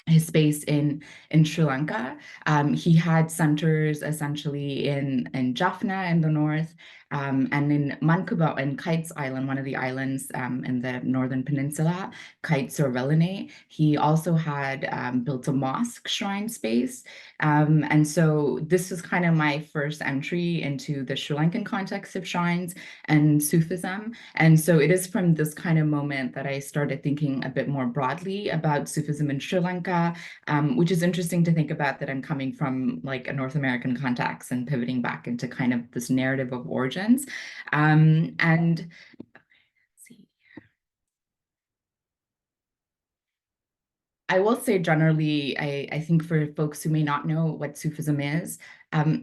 his space in Sri Lanka. He had centers essentially in Jaffna in the north, and in Mankuba and Kites Island, one of the islands in the northern peninsula, Kites or Velene. He also had built a mosque shrine space. And so this was kind of my first entry into the Sri Lankan context of shrines and Sufism. And so it is from this kind of moment that I started thinking a bit more broadly about Sufism in Sri Lanka, which is interesting to think about that I'm coming from like a North American context and pivoting back into kind of this narrative of origins. And see. I will say generally, I think for folks who may not know what Sufism is,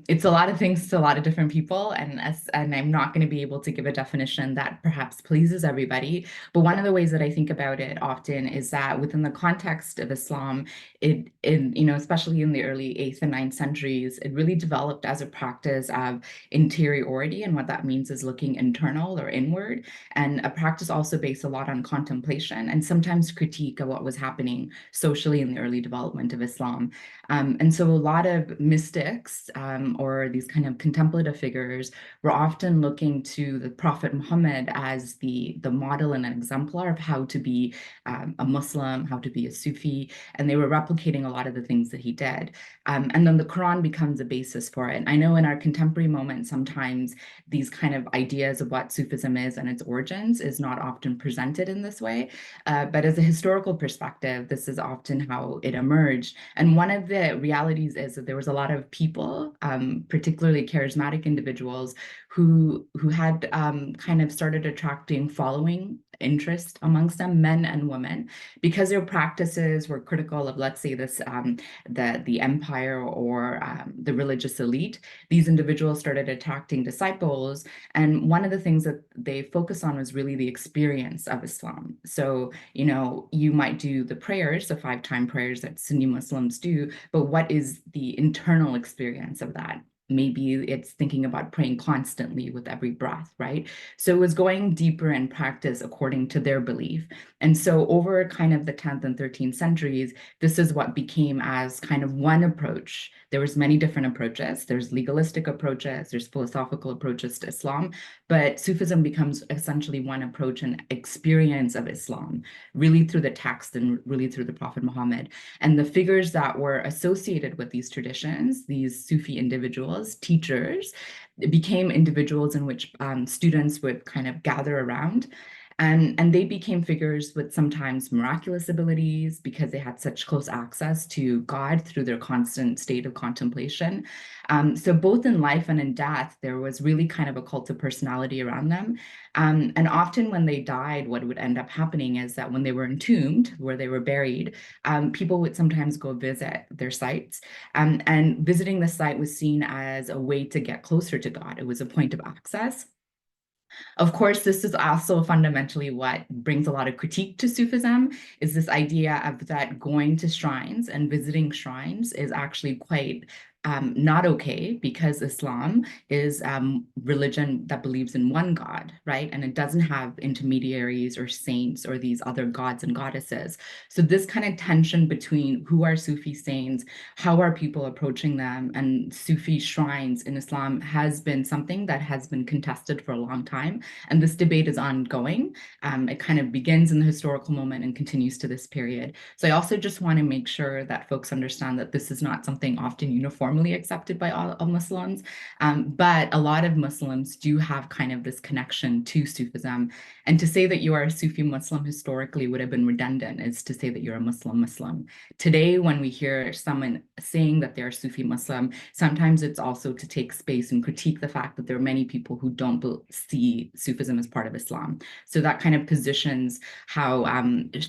it's a lot of things to a lot of different people, and I'm not going to be able to give a definition that perhaps pleases everybody. But one of the ways that I think about it often is that within the context of Islam, especially in the early 8th and 9th centuries, it really developed as a practice of interiority, and what that means is looking internal or inward, and a practice also based a lot on contemplation and sometimes critique of what was happening socially in the early development of Islam. And so a lot of mystics or these kind of contemplative figures were often looking to the Prophet Muhammad as the model and an exemplar of how to be a Muslim, how to be a Sufi, and they were replicating a lot of the things that he did. And then the Quran becomes a basis for it. I know in our contemporary moment, sometimes these kind of ideas of what Sufism is and its origins is not often presented in this way. But as a historical perspective, this is often how it emerged. And one of the realities is that there was a lot of people, particularly charismatic individuals, who had kind of started attracting following interest amongst them, men and women, because their practices were critical of, let's say, this the empire or the religious elite. These individuals started attracting disciples, and one of the things that they focus on was really the experience of Islam. So, you might do the prayers, the 5-time prayers that Sunni Muslims do, but what is the internal experience of that? Maybe it's thinking about praying constantly with every breath, right? So it was going deeper in practice according to their belief. And so over kind of the 10th and 13th centuries, this is what became as kind of one approach. There was many different approaches. There's legalistic approaches, there's philosophical approaches to Islam, but Sufism becomes essentially one approach and experience of Islam, really through the text and really through the Prophet Muhammad. And the figures that were associated with these traditions, these Sufi individuals, teachers, became individuals in which students would kind of gather around. And they became figures with sometimes miraculous abilities because they had such close access to God through their constant state of contemplation. So both in life and in death, there was really kind of a cult of personality around them. And often when they died, what would end up happening is that when they were entombed, where they were buried, people would sometimes go visit their sites. And visiting the site was seen as a way to get closer to God. It was a point of access. Of course, this is also fundamentally what brings a lot of critique to Sufism, is this idea of that going to shrines and visiting shrines is actually quite not okay, because Islam is religion that believes in one God, right? And it doesn't have intermediaries or saints or these other gods and goddesses. So this kind of tension between who are Sufi saints, how are people approaching them, and Sufi shrines in Islam has been something that has been contested for a long time. And this debate is ongoing. It kind of begins in the historical moment and continues to this period. So I also just want to make sure that folks understand that this is not something often uniformly accepted by all Muslims. But a lot of Muslims do have kind of this connection to Sufism. And to say that you are a Sufi Muslim historically would have been redundant, is to say that you're a Muslim. Today, when we hear someone saying that they're Sufi Muslim, sometimes it's also to take space and critique the fact that there are many people who don't see Sufism as part of Islam. So that kind of positions how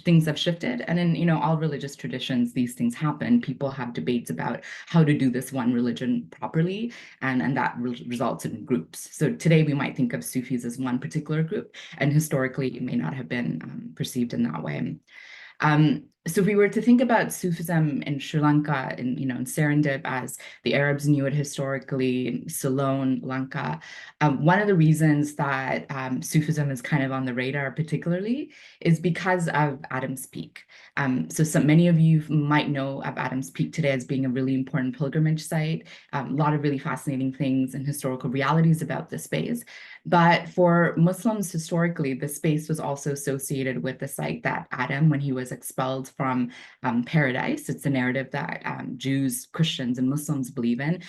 things have shifted. And in all religious traditions, these things happen. People have debates about how to do this one religion properly, and that results in groups. So today we might think of Sufis as one particular group, and historically it may not have been perceived in that way. So if we were to think about Sufism in Sri Lanka and in Serendip as the Arabs knew it historically, in Ceylon, Lanka, one of the reasons that Sufism is kind of on the radar particularly is because of Adam's Peak. So many of you might know of Adam's Peak today as being a really important pilgrimage site. A lot of really fascinating things and historical realities about this space. But for Muslims historically, the space was also associated with the site that Adam, when he was expelled from paradise, it's a narrative that Jews, Christians, and Muslims believe in.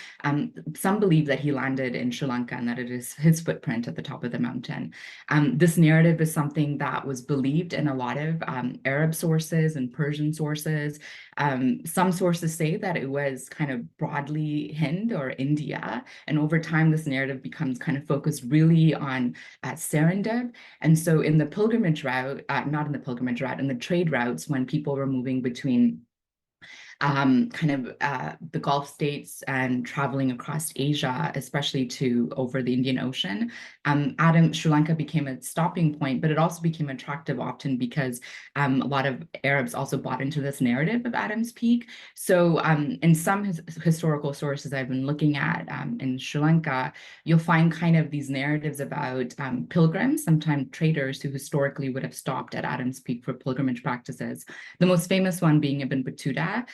Some believe that he landed in Sri Lanka and that it is his footprint at the top of the mountain. This narrative is something that was believed in a lot of Arab sources and Persian sources. Some sources say that it was kind of broadly Hind or India, and over time, this narrative becomes kind of focused really on Serendip. And so in the pilgrimage route, not in the pilgrimage route, in the trade routes, when people were moving between the Gulf states and traveling across Asia, especially to over the Indian Ocean. Sri Lanka became a stopping point, but it also became attractive often because a lot of Arabs also bought into this narrative of Adam's Peak. So in some historical sources I've been looking at in Sri Lanka, you'll find kind of these narratives about pilgrims, sometimes traders who historically would have stopped at Adam's Peak for pilgrimage practices. The most famous one being Ibn Battuta,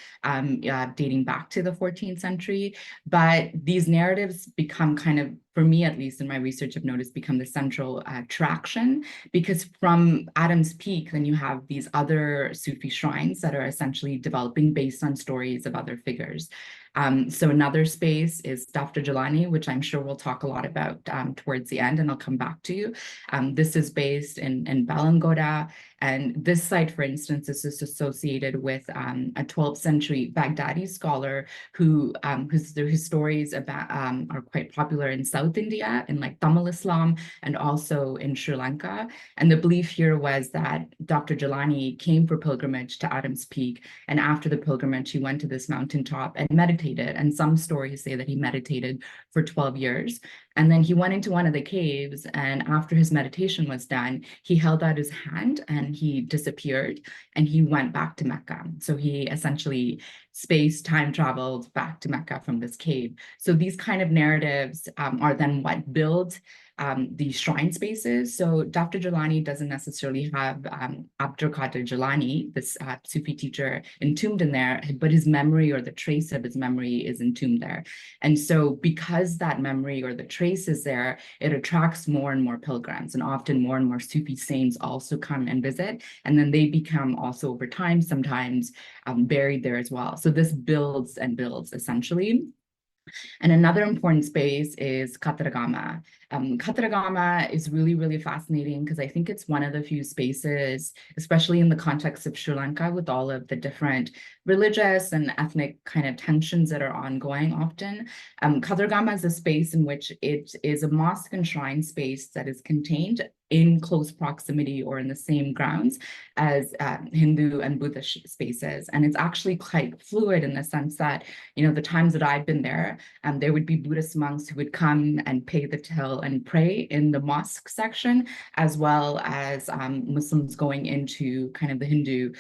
dating back to the 14th century. But these narratives become kind of, for me at least in my research, I've noticed become the central attraction, because from Adam's Peak, then you have these other Sufi shrines that are essentially developing based on stories of other figures. So another space is Daftar Jalani, which I'm sure we'll talk a lot about towards the end, and I'll come back to you. This is based in Balangoda, and this site, for instance, is associated with a 12th century Baghdadi scholar whose stories about, are quite popular in South India, in like Tamil Islam, and also in Sri Lanka. And the belief here was that Dr. Jalani came for pilgrimage to Adam's Peak, and after the pilgrimage, he went to this mountaintop and meditated. And some stories say that he meditated for 12 years. And then he went into one of the caves, and after his meditation was done, he held out his hand and he disappeared, and he went back to Mecca. So he essentially time traveled back to Mecca from this cave. So these kind of narratives are then what build these shrine spaces. So Dr. Jalani doesn't necessarily have Abdul Qadir Jalani, this Sufi teacher, entombed in there, but his memory or the trace of his memory is entombed there. And so because that memory or the trace is there, it attracts more and more pilgrims, and often more and more Sufi saints also come and visit. And then they become also over time, sometimes buried there as well. So this builds and builds essentially. And another important space is Kataragama. Kataragama is really, really fascinating because I think it's one of the few spaces, especially in the context of Sri Lanka, with all of the different religious and ethnic kind of tensions that are ongoing often. Kataragama is a space in which it is a mosque and shrine space that is contained in close proximity or in the same grounds as Hindu and Buddhist spaces. And it's actually quite fluid in the sense that, the times that I've been there would be Buddhist monks who would come and pay the till and pray in the mosque section, as well as Muslims going into kind of the Hindu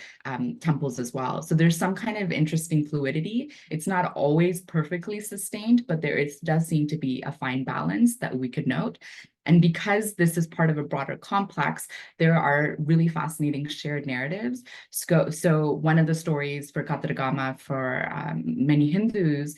temples as well. So there's some kind of interesting fluidity. It's not always perfectly sustained, but does seem to be a fine balance that we could note. And because this is part of a broader complex, there are really fascinating shared narratives. So one of the stories for Kataragama for many Hindus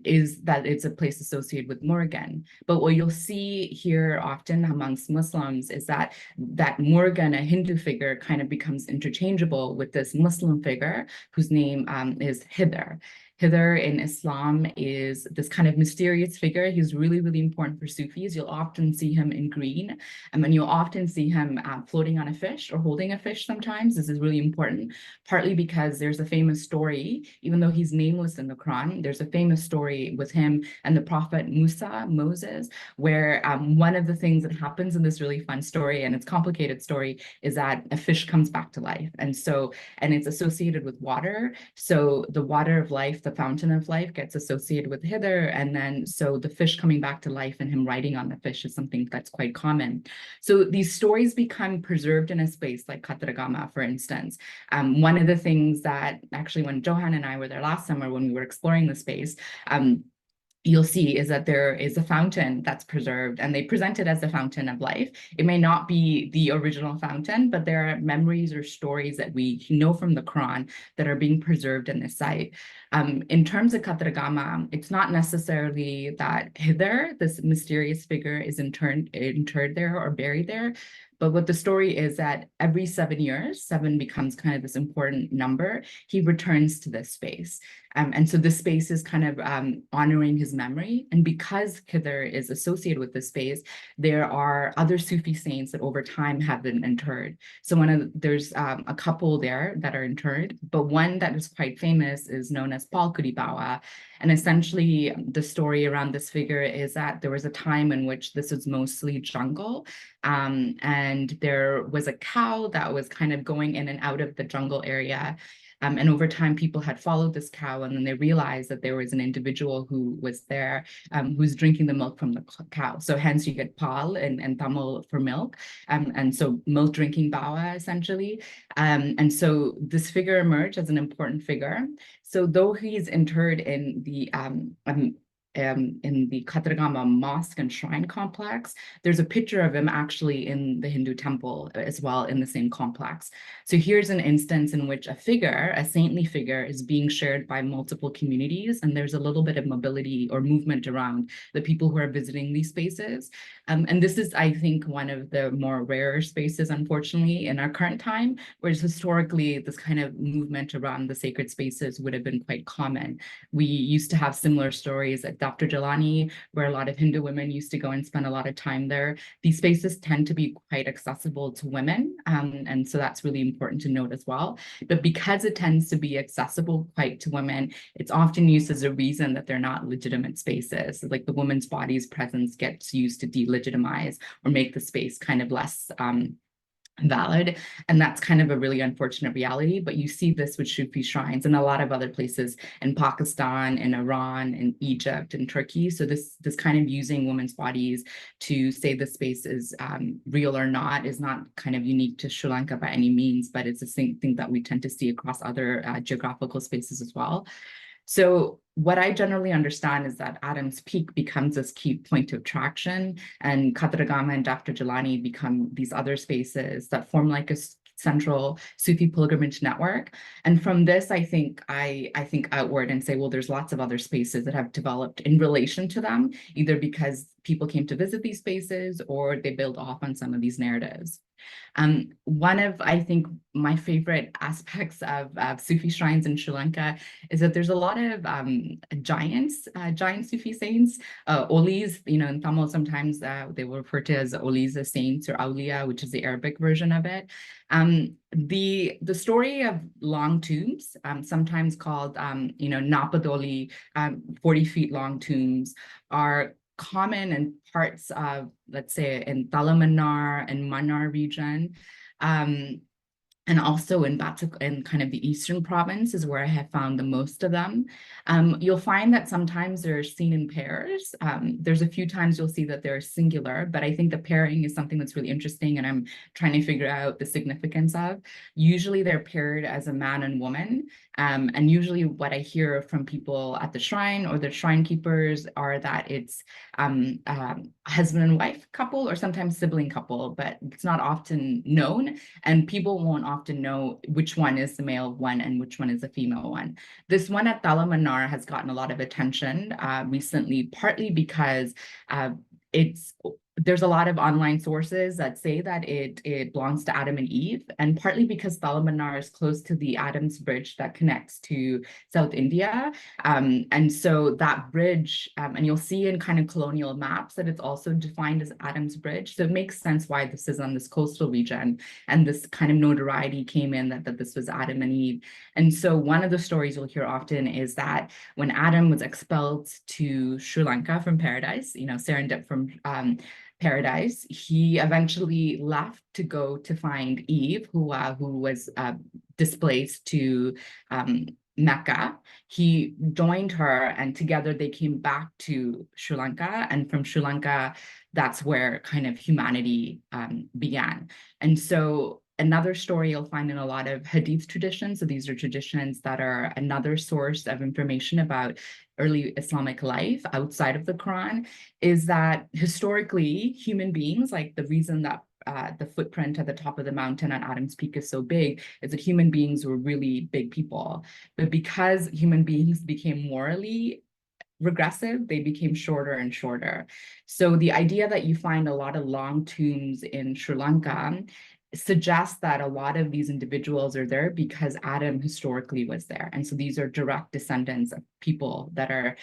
is that it's a place associated with Murugan. But what you'll see here often amongst Muslims is that Murugan, a Hindu figure, kind of becomes interchangeable with this Muslim figure whose name is Hidr. Hidr in Islam is this kind of mysterious figure. He's really, really important for Sufis. You'll often see him in green, and you'll often see him floating on a fish or holding a fish sometimes. This is really important, partly because there's a famous story, even though he's nameless in the Quran, there's a famous story with him and the prophet Moses, where one of the things that happens in this really fun story, and it's a complicated story, is that a fish comes back to life. And it's associated with water. So the water of life the fountain of life, gets associated with hither. And then so the fish coming back to life and him riding on the fish is something that's quite common. So these stories become preserved in a space like Kataragama, for instance. One of the things that actually when Johan and I were there last summer, when we were exploring the space, you'll see is that there is a fountain that's preserved, and they present it as the fountain of life. It may not be the original fountain, but there are memories or stories that we know from the Quran that are being preserved in this site. In terms of Kataragama, it's not necessarily that hither, this mysterious figure, is interred there or buried there. But what the story is that every 7 years, 7 becomes kind of this important number, he returns to this space. And so this space is kind of honoring his memory. And because Khidr is associated with this space, there are other Sufi saints that over time have been interred. So there's a couple there that are interred, but one that is quite famous is known as Palkuri Bawa. And essentially the story around this figure is that there was a time in which this was mostly jungle. And there was a cow that was kind of going in and out of the jungle area. And over time, people had followed this cow, and then they realized that there was an individual who was there who's drinking the milk from the cow. So hence you get pal and Tamil for milk. And so milk drinking bawa, essentially. And so this figure emerged as an important figure. So though he's interred in the Kataragama Mosque and Shrine complex, there's a picture of him actually in the Hindu temple as well in the same complex. So here's an instance in which a saintly figure, is being shared by multiple communities, and there's a little bit of mobility or movement around the people who are visiting these spaces. And this is, I think, one of the more rare spaces, unfortunately, in our current time, whereas historically, this kind of movement around the sacred spaces would have been quite common. We used to have similar stories at Dr. Jalani, where a lot of Hindu women used to go and spend a lot of time there. These spaces tend to be quite accessible to women, and so that's really important to note as well. But because it tends to be accessible quite to women, it's often used as a reason that they're not legitimate spaces. Like the woman's body's presence gets used to delegitimize or make the space kind of less valid. And that's kind of a really unfortunate reality. But you see this with Sufi shrines and a lot of other places in Pakistan, in Iran, in Egypt, and Turkey. So this kind of using women's bodies to say the space is real or not is not kind of unique to Sri Lanka by any means, but it's the same thing that we tend to see across other geographical spaces as well. So what I generally understand is that Adam's Peak becomes this key point of attraction, and Kataragama and Dr. Jalani become these other spaces that form like a central Sufi pilgrimage network. And from this, I think outward and say, well, there's lots of other spaces that have developed in relation to them, either because people came to visit these spaces or they build off on some of these narratives. One of, I think, my favorite aspects of Sufi shrines in Sri Lanka is that there's a lot of giant Sufi saints, olis. In Tamil, sometimes they will refer to as olis as saints, or awliya, which is the Arabic version of it. The story of long tombs, sometimes called, Napadoli, 40 feet long tombs, are common in parts of, let's say, in Talamanar and Mannar region. And also in Batak, in kind of the eastern province is where I have found the most of them. You'll find that sometimes they're seen in pairs. There's a few times you'll see that they're singular, but I think the pairing is something that's really interesting and I'm trying to figure out the significance of. Usually they're paired as a man and woman. And usually what I hear from people at the shrine or the shrine keepers are that it's husband and wife couple or sometimes sibling couple, but it's not often known, and people won't often know which one is the male one and which one is the female one. This one at Talamanar has gotten a lot of attention recently, partly because there's a lot of online sources that say that it belongs to Adam and Eve, and partly because Talamanar is close to the Adams Bridge that connects to South India. And so that bridge, and you'll see in kind of colonial maps that it's also defined as Adams Bridge. So it makes sense why this is on this coastal region, and this kind of notoriety came in that this was Adam and Eve. And so one of the stories you'll hear often is that when Adam was expelled to Sri Lanka from paradise, Serendip from paradise. He eventually left to go to find Eve, who was displaced to Mecca. He joined her, and together they came back to Sri Lanka. And from Sri Lanka, that's where kind of humanity began. And so another story you'll find in a lot of Hadith traditions, so these are traditions that are another source of information about early Islamic life outside of the Quran, is that historically human beings, like the reason that the footprint at the top of the mountain on Adam's Peak is so big is that human beings were really big people. But because human beings became morally regressive, they became shorter and shorter. So the idea that you find a lot of long tombs in Sri Lanka suggests that a lot of these individuals are there because Adam historically was there. And so these are direct descendants of people that are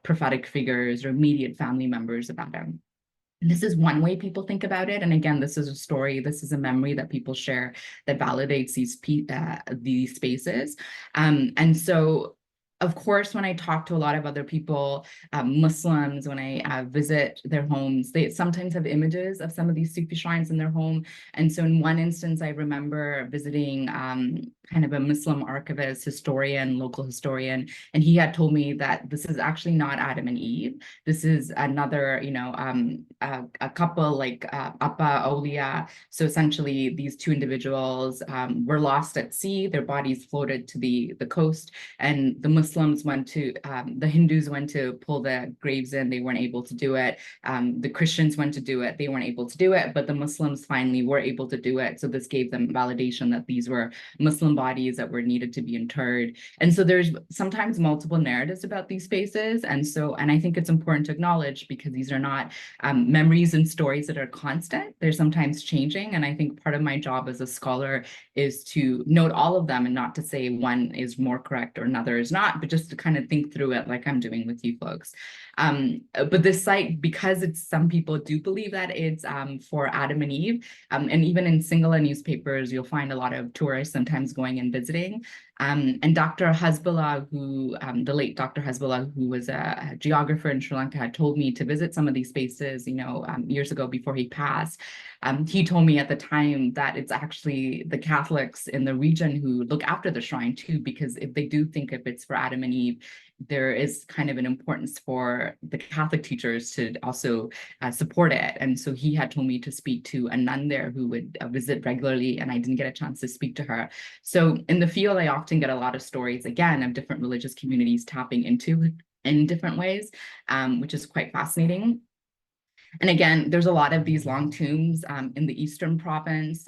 prophetic figures or immediate family members of Adam. And this is one way people think about it. And again, this is a story, this is a memory that people share that validates these spaces. And so, of course, when I talk to a lot of other people, Muslims, when I visit their homes, they sometimes have images of some of these Sufi shrines in their home. And so in one instance, I remember visiting kind of a Muslim archivist, historian, local historian, and he had told me that this is actually not Adam and Eve. This is another, a couple like Appa, awliya. So essentially, these two individuals were lost at sea. Their bodies floated to the coast, and the Muslims went to, the Hindus went to pull the graves in. They weren't able to do it. The Christians went to do it. They weren't able to do it, but the Muslims finally were able to do it. So this gave them validation that these were Muslim bodies that were needed to be interred. And so there's sometimes multiple narratives about these spaces. And I think it's important to acknowledge, because these are not memories and stories that are constant. They're sometimes changing. And I think part of my job as a scholar is to note all of them and not to say one is more correct or another is not, but just to kind of think through it like I'm doing with you folks. But this site, because some people do believe that it's for Adam and Eve, and even in Sinhala newspapers, you'll find a lot of tourists sometimes going and visiting. And Dr. Hasbullah, the late Dr. Hasbullah, who was a geographer in Sri Lanka, had told me to visit some of these spaces, years ago before he passed. He told me at the time that it's actually the Catholics in the region who look after the shrine too, because if they do think if it's for Adam and Eve, there is kind of an importance for the Catholic teachers to also support it. And so he had told me to speak to a nun there who would visit regularly, and I didn't get a chance to speak to her. So in the field, I often get a lot of stories, again, of different religious communities tapping into in different ways, which is quite fascinating. And again, there's a lot of these long tombs in the Eastern province.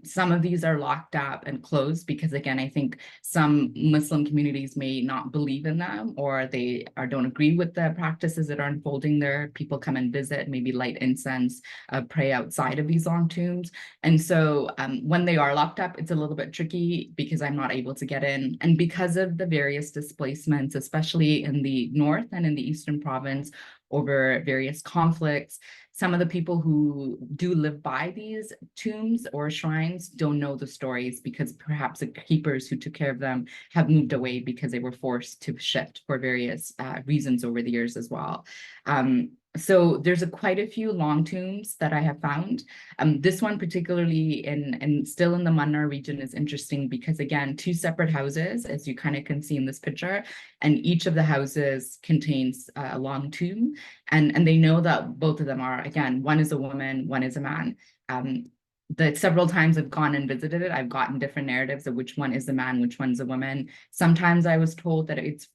Some of these are locked up and closed because, again, I think some Muslim communities may not believe in them, or they don't agree with the practices that are unfolding there. People come and visit, maybe light incense, pray outside of these long tombs. And so when they are locked up, it's a little bit tricky because I'm not able to get in. And because of the various displacements, especially in the north and in the Eastern province, over various conflicts, some of the people who do live by these tombs or shrines don't know the stories because perhaps the keepers who took care of them have moved away because they were forced to shift for various reasons over the years as well. So there's quite a few long tombs that I have found. This one particularly and still in the Mannar region is interesting because, again, two separate houses, as you kind of can see in this picture, and each of the houses contains a long tomb. And they know that both of them are, again, one is a woman, one is a man. The several times I've gone and visited it, I've gotten different narratives of which one is the man, which one's a woman. Sometimes I was told that it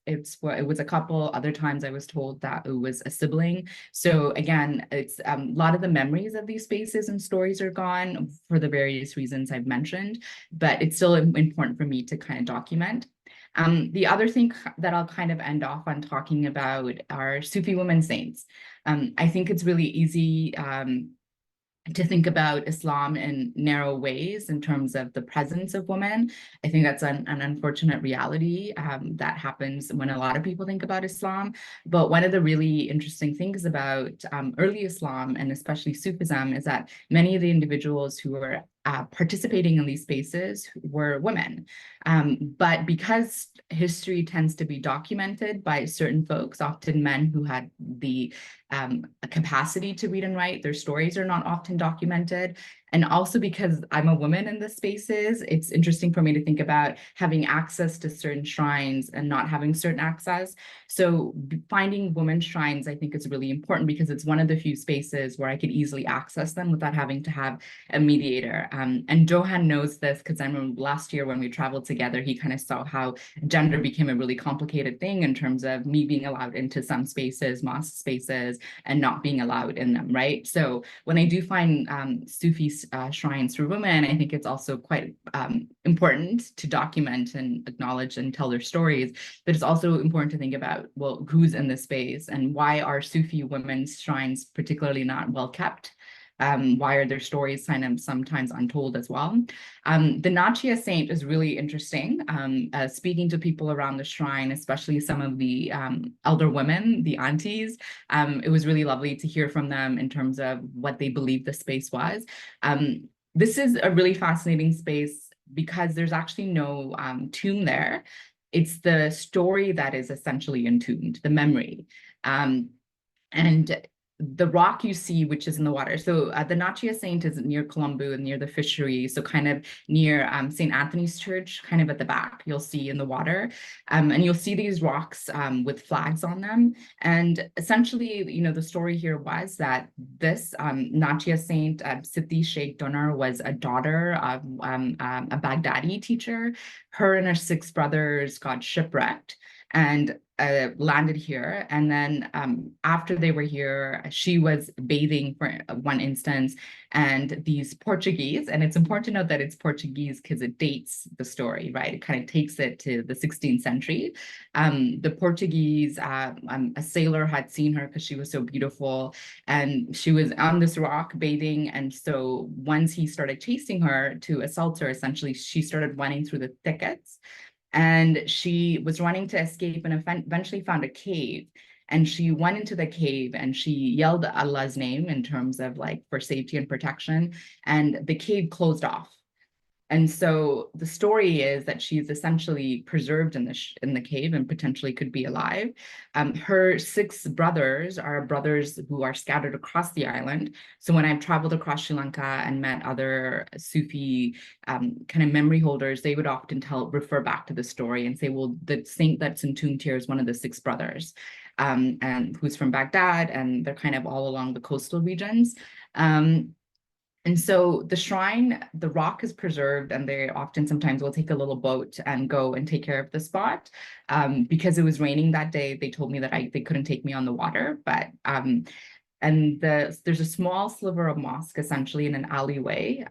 was a couple. Other times I was told that it was a sibling. So again, it's a lot of the memories of these spaces and stories are gone for the various reasons I've mentioned, but it's still important for me to kind of document. The other thing that I'll kind of end off on talking about are Sufi women saints. I think it's really easy to think about Islam in narrow ways in terms of the presence of women. I think that's an unfortunate reality that happens when a lot of people think about Islam. But one of the really interesting things about early Islam, and especially Sufism, is that many of the individuals who were participating in these spaces were women. But because history tends to be documented by certain folks, often men who had the a capacity to read and write. Their stories are not often documented. And also because I'm a woman in the spaces, it's interesting for me to think about having access to certain shrines and not having certain access. So finding women's shrines, I think, is really important because it's one of the few spaces where I could easily access them without having to have a mediator. And Johan knows this because I remember last year when we traveled together, he kind of saw how gender became a really complicated thing in terms of me being allowed into some spaces, mosque spaces, and not being allowed in them, right? So when I do find Sufi shrines for women, I think it's also quite important to document and acknowledge and tell their stories, but it's also important to think about, well, who's in this space and why are Sufi women's shrines particularly not well kept? Why are their stories sometimes untold as well? The Nachia saint is really interesting. Speaking to people around the shrine, especially some of the elder women, the aunties, it was really lovely to hear from them in terms of what they believe the space was. This is a really fascinating space because there's actually no tomb there. It's the story that is essentially entombed, the memory. And the rock you see, which is in the water. So the Nachia Saint is near Colombo and near the fishery. So kind of near St. Anthony's Church, kind of at the back, you'll see in the water. And you'll see these rocks with flags on them. And essentially, you know, the story here was that this Nachia Saint, Siti Sheikh Donar, was a daughter of a Baghdadi teacher. Her and her 6 brothers got shipwrecked and landed here. And then after they were here, she was bathing for one instance, and these Portuguese, and it's important to note that it's Portuguese because it dates the story, right? It kind of takes it to the 16th century. The Portuguese, a sailor had seen her because she was so beautiful, and she was on this rock bathing. And so once he started chasing her to assault her, essentially, she started running through the thickets. And she was running to escape and eventually found a cave. And she went into the cave and she yelled Allah's name in terms of like for safety and protection. And the cave closed off. And so the story is that she's essentially preserved in the cave and potentially could be alive. Her 6 brothers are brothers who are scattered across the island. So when I've traveled across Sri Lanka and met other Sufi kind of memory holders, they would often refer back to the story and say, well, the saint that's entombed here is one of the 6 brothers, and who's from Baghdad, and they're kind of all along the coastal regions. And so the shrine, the rock is preserved, and they often sometimes will take a little boat and go and take care of the spot. Because it was raining that day, they told me that they couldn't take me on the water, but there's a small sliver of mosque essentially in an alleyway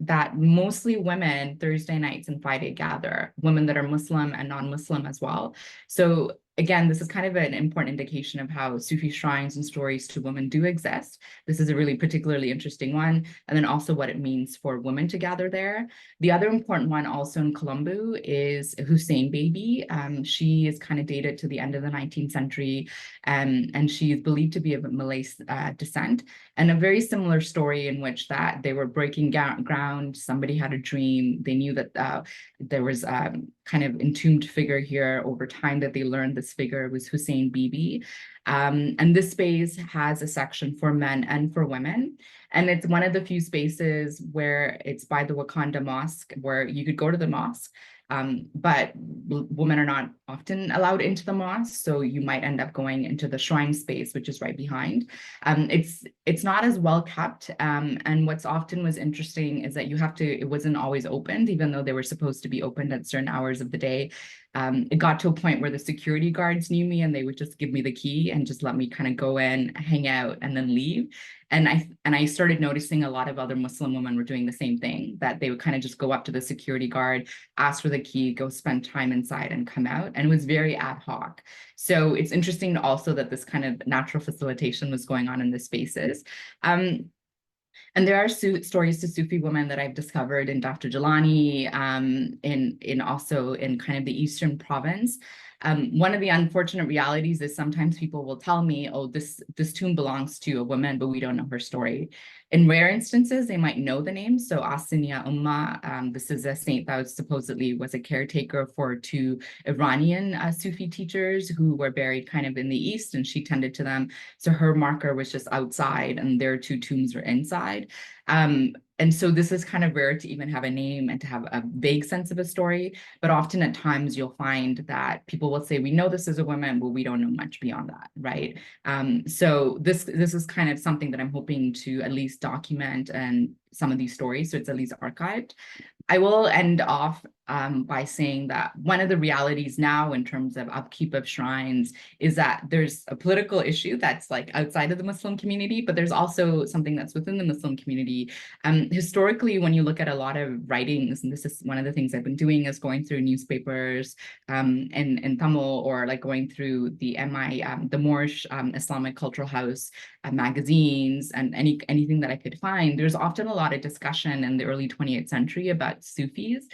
that mostly women Thursday nights and Friday gather, women that are Muslim and non-Muslim as well. So again, this is kind of an important indication of how Sufi shrines and stories to women do exist. This is a really particularly interesting one. And then also what it means for women to gather there. The other important one also in Colombo is Hussein Baby. She is kind of dated to the end of the 19th century, and she is believed to be of Malay descent. And a very similar story in which that they were breaking ground, somebody had a dream, they knew that there was kind of entombed figure here. Over time that they learned this figure was Hussein Bibi. And this space has a section for men and for women. And it's one of the few spaces where it's by the Wakanda Mosque, where you could go to the mosque, but women are not often allowed into the mosque, so you might end up going into the shrine space, which is right behind. It's not as well kept, and what's often was interesting is that it wasn't always opened, even though they were supposed to be opened at certain hours of the day. It got to a point where the security guards knew me and they would just give me the key and just let me kind of go in, hang out, and then leave. And I started noticing a lot of other Muslim women were doing the same thing, that they would kind of just go up to the security guard, ask for the key, go spend time inside and come out. And it was very ad hoc. So it's interesting also that this kind of natural facilitation was going on in the spaces. And there are stories to Sufi women that I've discovered in Dr. Jelani, in also in kind of the Eastern province. One of the unfortunate realities is sometimes people will tell me, oh, this tomb belongs to a woman, but we don't know her story. In rare instances, they might know the name. So Asinia Umma, this is a saint that supposedly was a caretaker for two Iranian Sufi teachers who were buried kind of in the east, and she tended to them. So her marker was just outside, and their two tombs were inside. And so this is kind of rare to even have a name and to have a vague sense of a story. But often at times you'll find that people will say, we know this is a woman, but we don't know much beyond that, right? So this is kind of something that I'm hoping to at least document and some of these stories, so it's at least archived. I will end off by saying that one of the realities now in terms of upkeep of shrines is that there's a political issue that's like outside of the Muslim community, but there's also something that's within the Muslim community. Historically, when you look at a lot of writings, and this is one of the things I've been doing, is going through newspapers in Tamil, or like going through the the Moorish Islamic Cultural House magazines, and anything that I could find. There's often a lot of discussion in the early 20th century about Sufis.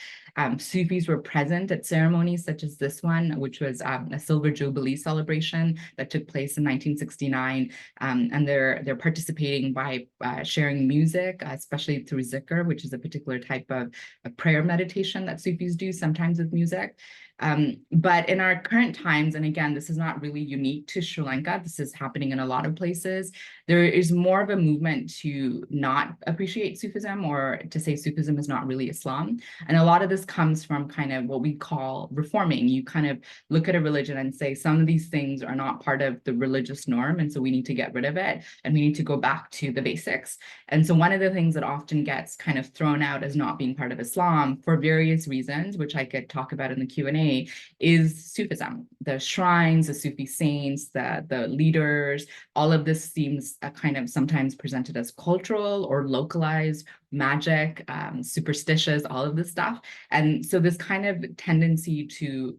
Sufis were present at ceremonies such as this one, which was a Silver Jubilee celebration that took place in 1969. And they're participating by sharing music, especially through zikr, which is a particular type of prayer meditation that Sufis do, sometimes with music. But in our current times, and again, this is not really unique to Sri Lanka, this is happening in a lot of places, there is more of a movement to not appreciate Sufism, or to say Sufism is not really Islam. And a lot of this comes from kind of what we call reforming. You kind of look at a religion and say, some of these things are not part of the religious norm, and so we need to get rid of it, and we need to go back to the basics. And so one of the things that often gets kind of thrown out as not being part of Islam for various reasons, which I could talk about in the Q&A, is Sufism. The shrines, the Sufi saints, the leaders, all of this seems kind of sometimes presented as cultural or localized, magic, superstitious, all of this stuff. And so this kind of tendency to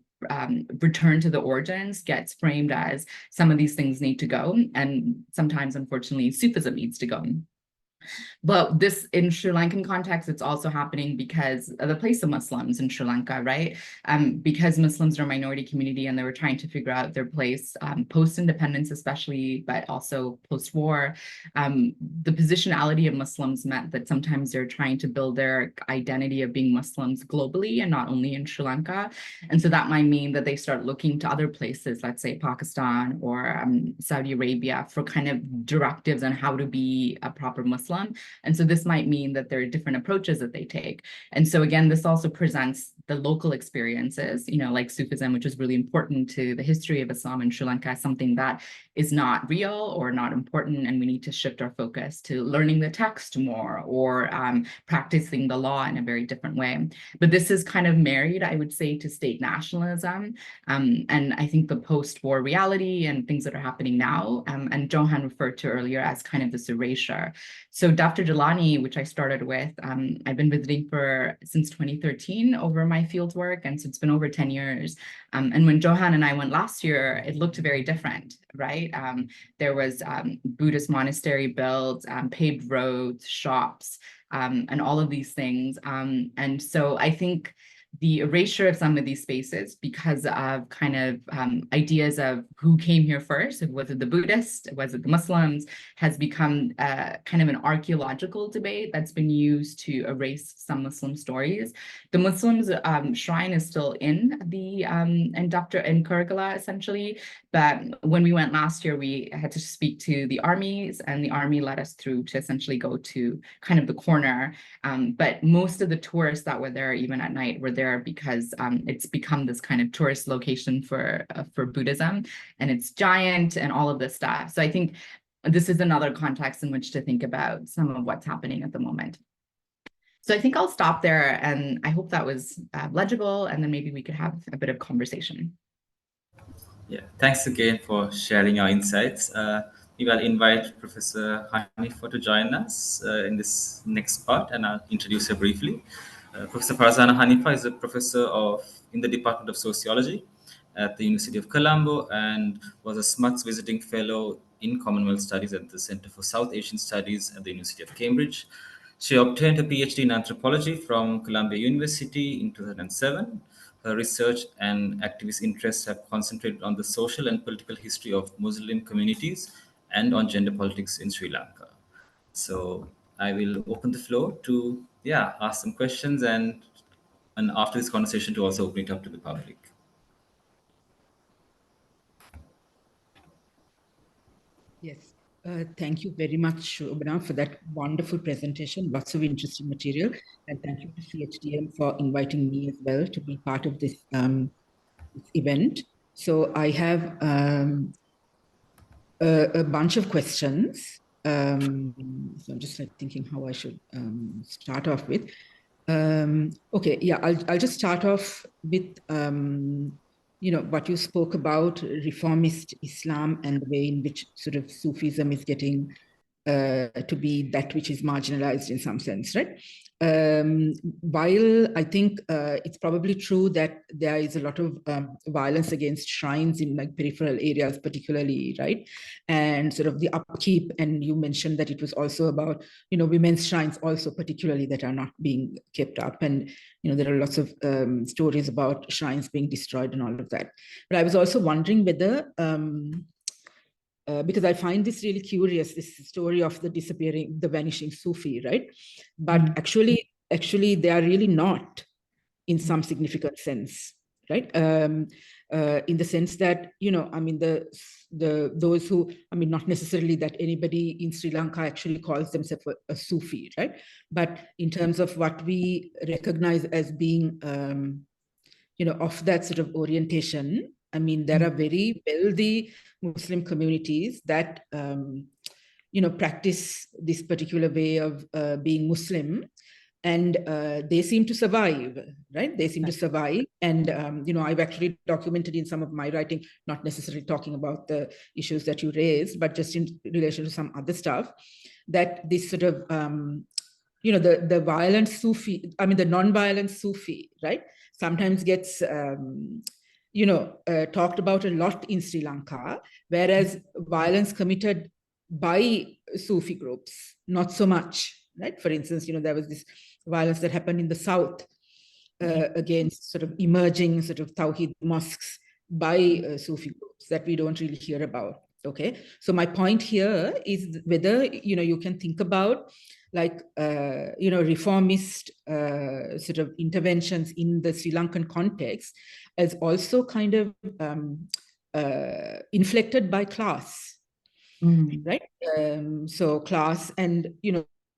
return to the origins gets framed as some of these things need to go. And sometimes, unfortunately, Sufism needs to go. But this, in Sri Lankan context, it's also happening because of the place of Muslims in Sri Lanka, right? Because Muslims are a minority community and they were trying to figure out their place post-independence especially, but also post-war. The positionality of Muslims meant that sometimes they're trying to build their identity of being Muslims globally and not only in Sri Lanka. And so that might mean that they start looking to other places, let's say Pakistan or Saudi Arabia, for kind of directives on how to be a proper Muslim. And so this might mean that there are different approaches that they take. And so again, this also presents the local experiences, you know, like Sufism, which is really important to the history of Islam in Sri Lanka, something that is not real or not important. And we need to shift our focus to learning the text more, or practicing the law in a very different way. But this is kind of married, I would say, to state nationalism. And I think the post-war reality and things that are happening now, and Johan referred to earlier as kind of this erasure. So Dr. Jelani, which I started with, I've been visiting since 2013 over my field work, and so it's been over 10 years. And when Johan and I went last year, it looked very different, right? There was Buddhist monastery built, paved roads, shops, and all of these things. And so I think the erasure of some of these spaces because of kind of ideas of who came here first, was it the Buddhists, was it the Muslims, has become kind of an archaeological debate that's been used to erase some Muslim stories. The Muslims' shrine is still in the in Kurgala, essentially, but when we went last year, we had to speak to the armies, and the army led us through to essentially go to kind of the corner. But most of the tourists that were there, even at night, were there because it's become this kind of tourist location for Buddhism, and it's giant and all of this stuff. So I think this is another context in which to think about some of what's happening at the moment. So I think I'll stop there, and I hope that was legible, and then maybe we could have a bit of conversation. Yeah, thanks again for sharing your insights. We will invite Professor Haniffa to join us in this next part, and I'll introduce her briefly. Professor Farzana Haniffa is a professor in the Department of Sociology at the University of Colombo, and was a SMUTS visiting fellow in Commonwealth Studies at the Center for South Asian Studies at the University of Cambridge. She obtained a PhD in anthropology from Columbia University in 2007, Her research and activist interests have concentrated on the social and political history of Muslim communities and on gender politics in Sri Lanka. So I will open the floor to ask some questions and after this conversation to also open it up to the public. Yes. Thank you very much, Shobhana, for that wonderful presentation. Lots of interesting material. And thank you to CHDM for inviting me as well to be part of this, this event. So I have a bunch of questions. So I'm just like thinking how I should start off with. Okay, yeah, I'll just start off with what you spoke about reformist Islam and the way in which sort of Sufism is getting to be that which is marginalized in some sense, right? While I think it's probably true that there is a lot of violence against shrines in like peripheral areas, particularly, right? And sort of the upkeep, and you mentioned that it was also about, women's shrines also particularly that are not being kept up. And, there are lots of stories about shrines being destroyed and all of that. But I was also wondering whether, because I find this really curious, this story of the vanishing Sufi, right? But actually, they are really not in some significant sense, right? In the sense that, I mean, those who, I mean, not necessarily that anybody in Sri Lanka actually calls themselves a Sufi, right? But in terms of what we recognize as being, of that sort of orientation, I mean, there are very wealthy Muslim communities that, practice this particular way of being Muslim, and they seem to survive, right? They seem to survive. And, I've actually documented in some of my writing, not necessarily talking about the issues that you raised, but just in relation to some other stuff, that this sort of, the violent Sufi, I mean, the non-violent Sufi, right? Sometimes gets, talked about a lot in Sri Lanka, whereas violence committed by Sufi groups, not so much, right? For instance, there was this violence that happened in the south against sort of emerging sort of Tawhid mosques by Sufi groups that we don't really hear about. Okay, so my point here is whether you can think about like reformist sort of interventions in the Sri Lankan context as also kind of inflected by class, right? So class and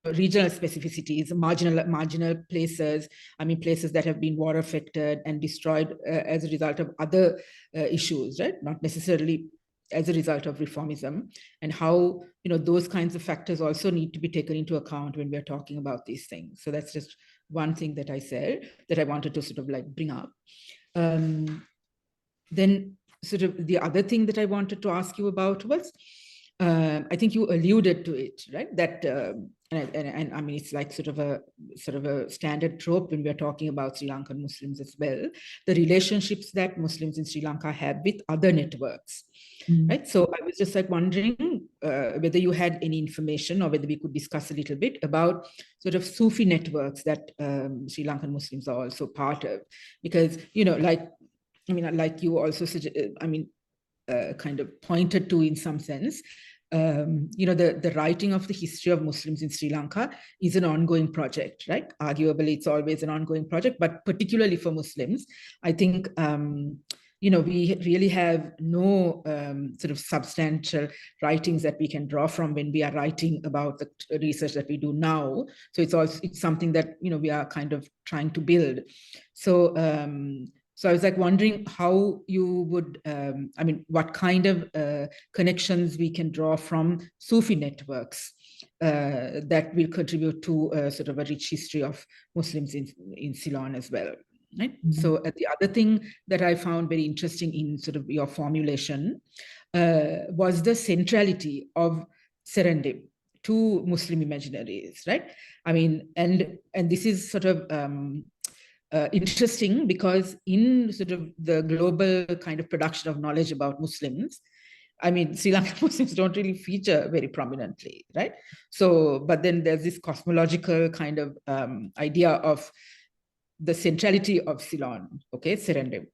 regional specificities, marginal places. I mean, places that have been war affected and destroyed as a result of other issues, right? Not necessarily as a result of reformism, and how those kinds of factors also need to be taken into account when we're talking about these things. So that's just one thing that I said that I wanted to sort of like bring up. Then sort of the other thing that I wanted to ask you about was, I think you alluded to it, right? That and I mean, it's like sort of a standard trope when we're talking about Sri Lankan Muslims as well, the relationships that Muslims in Sri Lanka have with other networks, right? So I was just like wondering whether you had any information or whether we could discuss a little bit about sort of Sufi networks that Sri Lankan Muslims are also part of, because like you also kind of pointed to in some sense, the writing of the history of Muslims in Sri Lanka is an ongoing project, right? Arguably, it's always an ongoing project, but particularly for Muslims, I think, we really have no sort of substantial writings that we can draw from when we are writing about the research that we do now. So it's something that, we are kind of trying to build. So, so I was like wondering how you would, what kind of connections we can draw from Sufi networks that will contribute to sort of a rich history of Muslims in Ceylon as well, right? So the other thing that I found very interesting in sort of your formulation was the centrality of Serendip to Muslim imaginaries, right? I mean, and this is sort of interesting because in sort of the global kind of production of knowledge about Muslims, I mean, Sri Lankan Muslims don't really feature very prominently, right? So, but then there's this cosmological kind of idea of the centrality of Ceylon, okay, Serendip.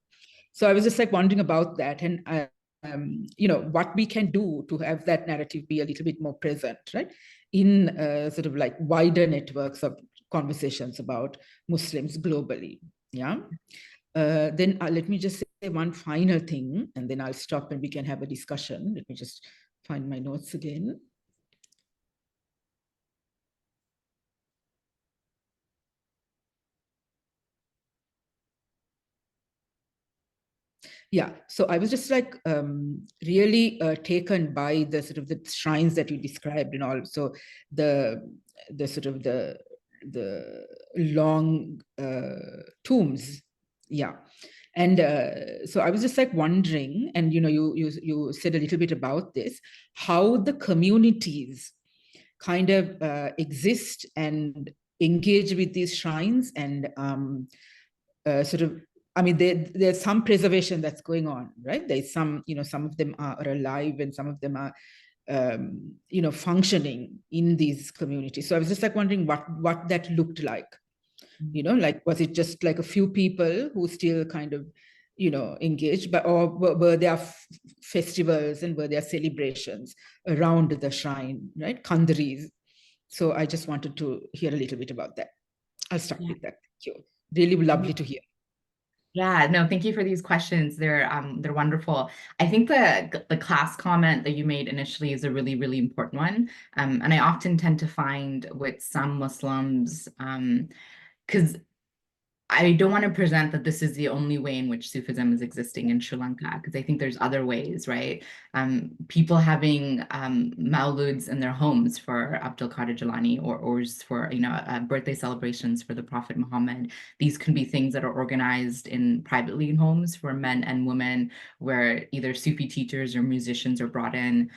So I was just like wondering about that, and what we can do to have that narrative be a little bit more present, right, in sort of like wider networks of conversations about Muslims globally. Yeah. Then let me just say one final thing, and then I'll stop and we can have a discussion. Let me just find my notes again. Yeah, so I was just like really taken by the sort of the shrines that you described, and also the sort of the long tombs. Yeah. And so I was just like wondering, and you said a little bit about this, how the communities kind of exist and engage with these shrines, and sort of, I mean, there's some preservation that's going on, right? There's some, some of them are alive and some of them are, functioning in these communities. So I was just like wondering what that looked like, like, was it just like a few people who still kind of, engaged, but, or were there festivals and were there celebrations around the shrine, right? Kandaris. So I just wanted to hear a little bit about that. I'll start with that. Thank you. Really lovely to hear. Yeah, no, thank you for these questions. They're wonderful. I think the class comment that you made initially is a really, really important one. And I often tend to find with some Muslims, because I don't want to present that this is the only way in which Sufism is existing in Sri Lanka, because I think there's other ways, right? People having mauluds in their homes for Abdul Qadir Jilani, or for birthday celebrations for the Prophet Muhammad. These can be things that are organized privately in homes for men and women, where either Sufi teachers or musicians are brought in.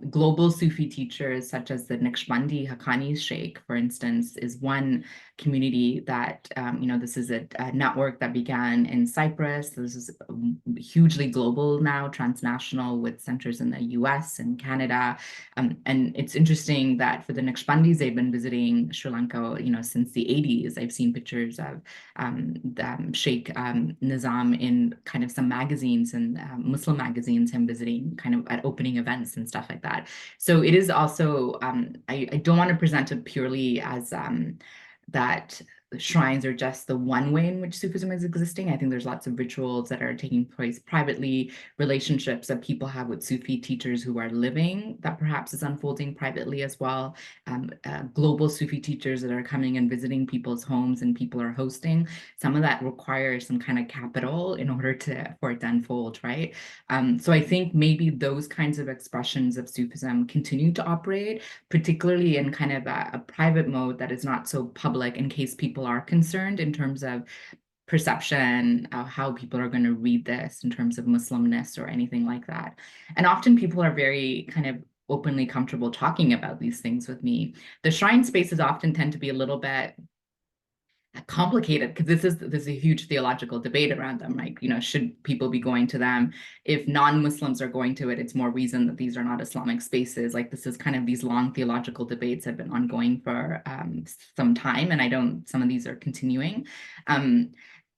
Global Sufi teachers, such as the Naqshbandi Haqqani Sheikh, for instance, is one community that, this is a network that began in Cyprus. This is hugely global now, transnational, with centers in the US and Canada. And it's interesting that for the Naqshbandis, they've been visiting Sri Lanka, since the 80s. I've seen pictures of Sheikh Nizam in kind of some magazines and Muslim magazines, him visiting kind of at opening events and stuff like that. So it is also, I don't want to present it purely as that shrines are just the one way in which Sufism is existing. I think there's lots of rituals that are taking place privately, relationships that people have with Sufi teachers who are living that perhaps is unfolding privately as well. Global Sufi teachers that are coming and visiting people's homes and people are hosting. Some of that requires some kind of capital in order for it to unfold, right? So I think maybe those kinds of expressions of Sufism continue to operate, particularly in kind of a private mode that is not so public, in case people are concerned in terms of perception, how people are going to read this in terms of Muslimness or anything like that. And often people are very kind of openly comfortable talking about these things with me. The shrine spaces often tend to be a little bit complicated, because there's a huge theological debate around them. Like, should people be going to them? If non-Muslims are going to it, it's more reason that these are not Islamic spaces. Like, this is kind of, these long theological debates have been ongoing for some time, and some of these are continuing.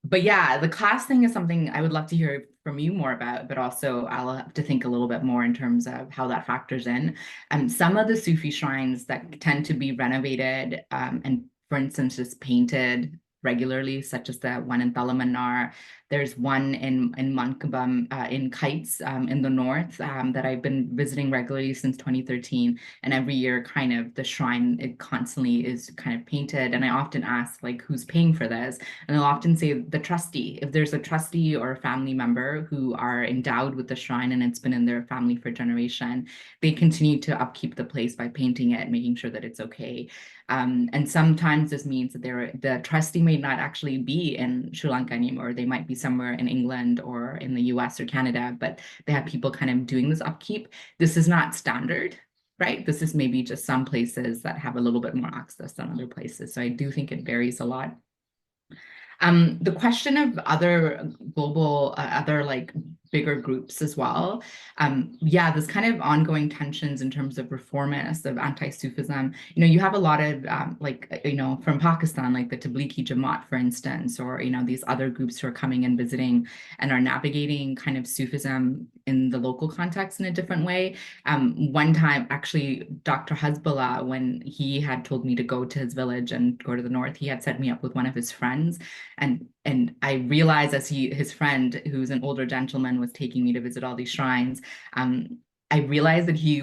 But yeah, the class thing is something I would love to hear from you more about, but also I'll have to think a little bit more in terms of how that factors in. Some of the Sufi shrines that tend to be renovated and, for instance, just painted regularly, such as the one in Talamanar. There's one in Mankabam, in Kites, in the north, that I've been visiting regularly since 2013. And every year, kind of, the shrine, it constantly is kind of painted. And I often ask, like, who's paying for this? And they'll often say the trustee. If there's a trustee or a family member who are endowed with the shrine and it's been in their family for generation, they continue to upkeep the place by painting it, making sure that it's okay. And sometimes this means that the trustee may not actually be in Sri Lanka anymore. They might be somewhere in England or in the US or Canada, but they have people kind of doing this upkeep. This is not standard, right? This is maybe just some places that have a little bit more access than other places. So I do think it varies a lot. The question of other global, other like bigger groups as well. Yeah, this kind of ongoing tensions in terms of reformists, of anti-Sufism. You have a lot of from Pakistan, like the Tablighi Jamaat, for instance, or these other groups who are coming and visiting and are navigating kind of Sufism in the local context in a different way. One time, actually, Dr. Hezbollah, when he had told me to go to his village and go to the north, he had set me up with one of his friends. And I realized as his friend, who's an older gentleman, was taking me to visit all these shrines, I realized that he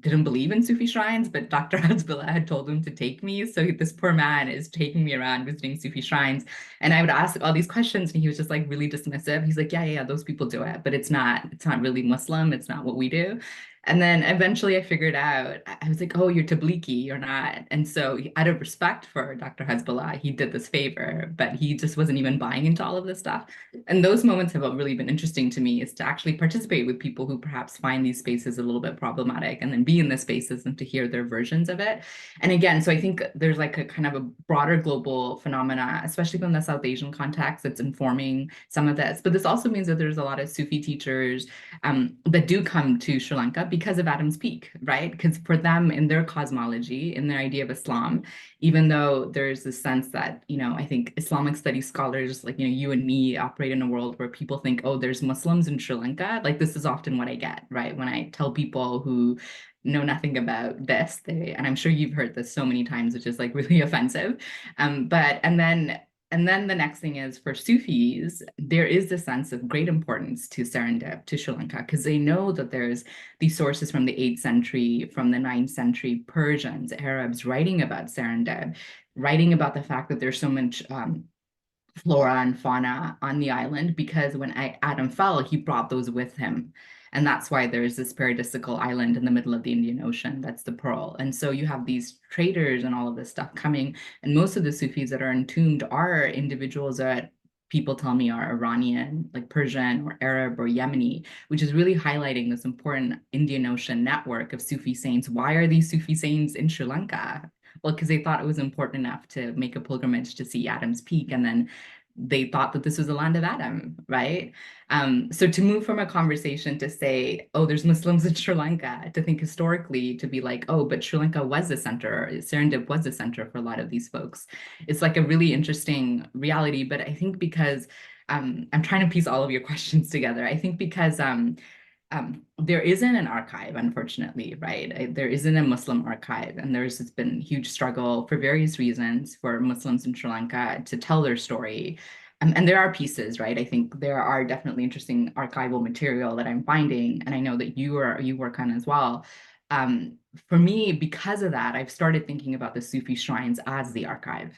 didn't believe in Sufi shrines, but Dr. Hezbollah had told him to take me. So this poor man is taking me around visiting Sufi shrines. And I would ask all these questions and he was just like really dismissive. He's like, yeah, those people do it, but it's not really Muslim. It's not what we do. And then eventually I figured out, I was like, oh, you're Tablighi, you're not. And so out of respect for Dr. Hezbollah, he did this favor, but he just wasn't even buying into all of this stuff. And those moments have really been interesting to me, is to actually participate with people who perhaps find these spaces a little bit problematic and then be in the spaces and to hear their versions of it. And again, so I think there's like a kind of a broader global phenomena, especially from the South Asian context, that's informing some of this. But this also means that there's a lot of Sufi teachers that do come to Sri Lanka because of Adam's Peak, right? Because for them, in their cosmology, in their idea of Islam, even though there's this sense that, I think Islamic studies scholars like, you and me operate in a world where people think, oh, there's Muslims in Sri Lanka. Like, this is often what I get, right? When I tell people who know nothing about this, and I'm sure you've heard this so many times, which is like really offensive. And then the next thing is, for Sufis, there is this sense of great importance to Serendip, to Sri Lanka, because they know that there's these sources from the 8th century, from the 9th century, Persians, Arabs writing about Serendip, writing about the fact that there's so much flora and fauna on the island, because when Adam fell, he brought those with him. And that's why there's this paradisical island in the middle of the Indian Ocean, that's the Pearl. And so you have these traders and all of this stuff coming. And most of the Sufis that are entombed are individuals that people tell me are Iranian, like Persian or Arab or Yemeni, which is really highlighting this important Indian Ocean network of Sufi saints. Why are these Sufi saints in Sri Lanka? Well, because they thought it was important enough to make a pilgrimage to see Adam's Peak, and then they thought that this was the land of Adam, right? So to move from a conversation to say, oh, there's Muslims in Sri Lanka, to think historically, to be like, oh, but Sri Lanka was the center, Serendip was the center for a lot of these folks. It's like a really interesting reality. But I think because I'm trying to piece all of your questions together, I think because there isn't an archive, unfortunately, right? There isn't a Muslim archive, and there's been huge struggle for various reasons for Muslims in Sri Lanka to tell their story. And there are pieces, right? I think there are definitely interesting archival material that I'm finding, and I know that you work on as well. For me, because of that, I've started thinking about the Sufi shrines as the archive.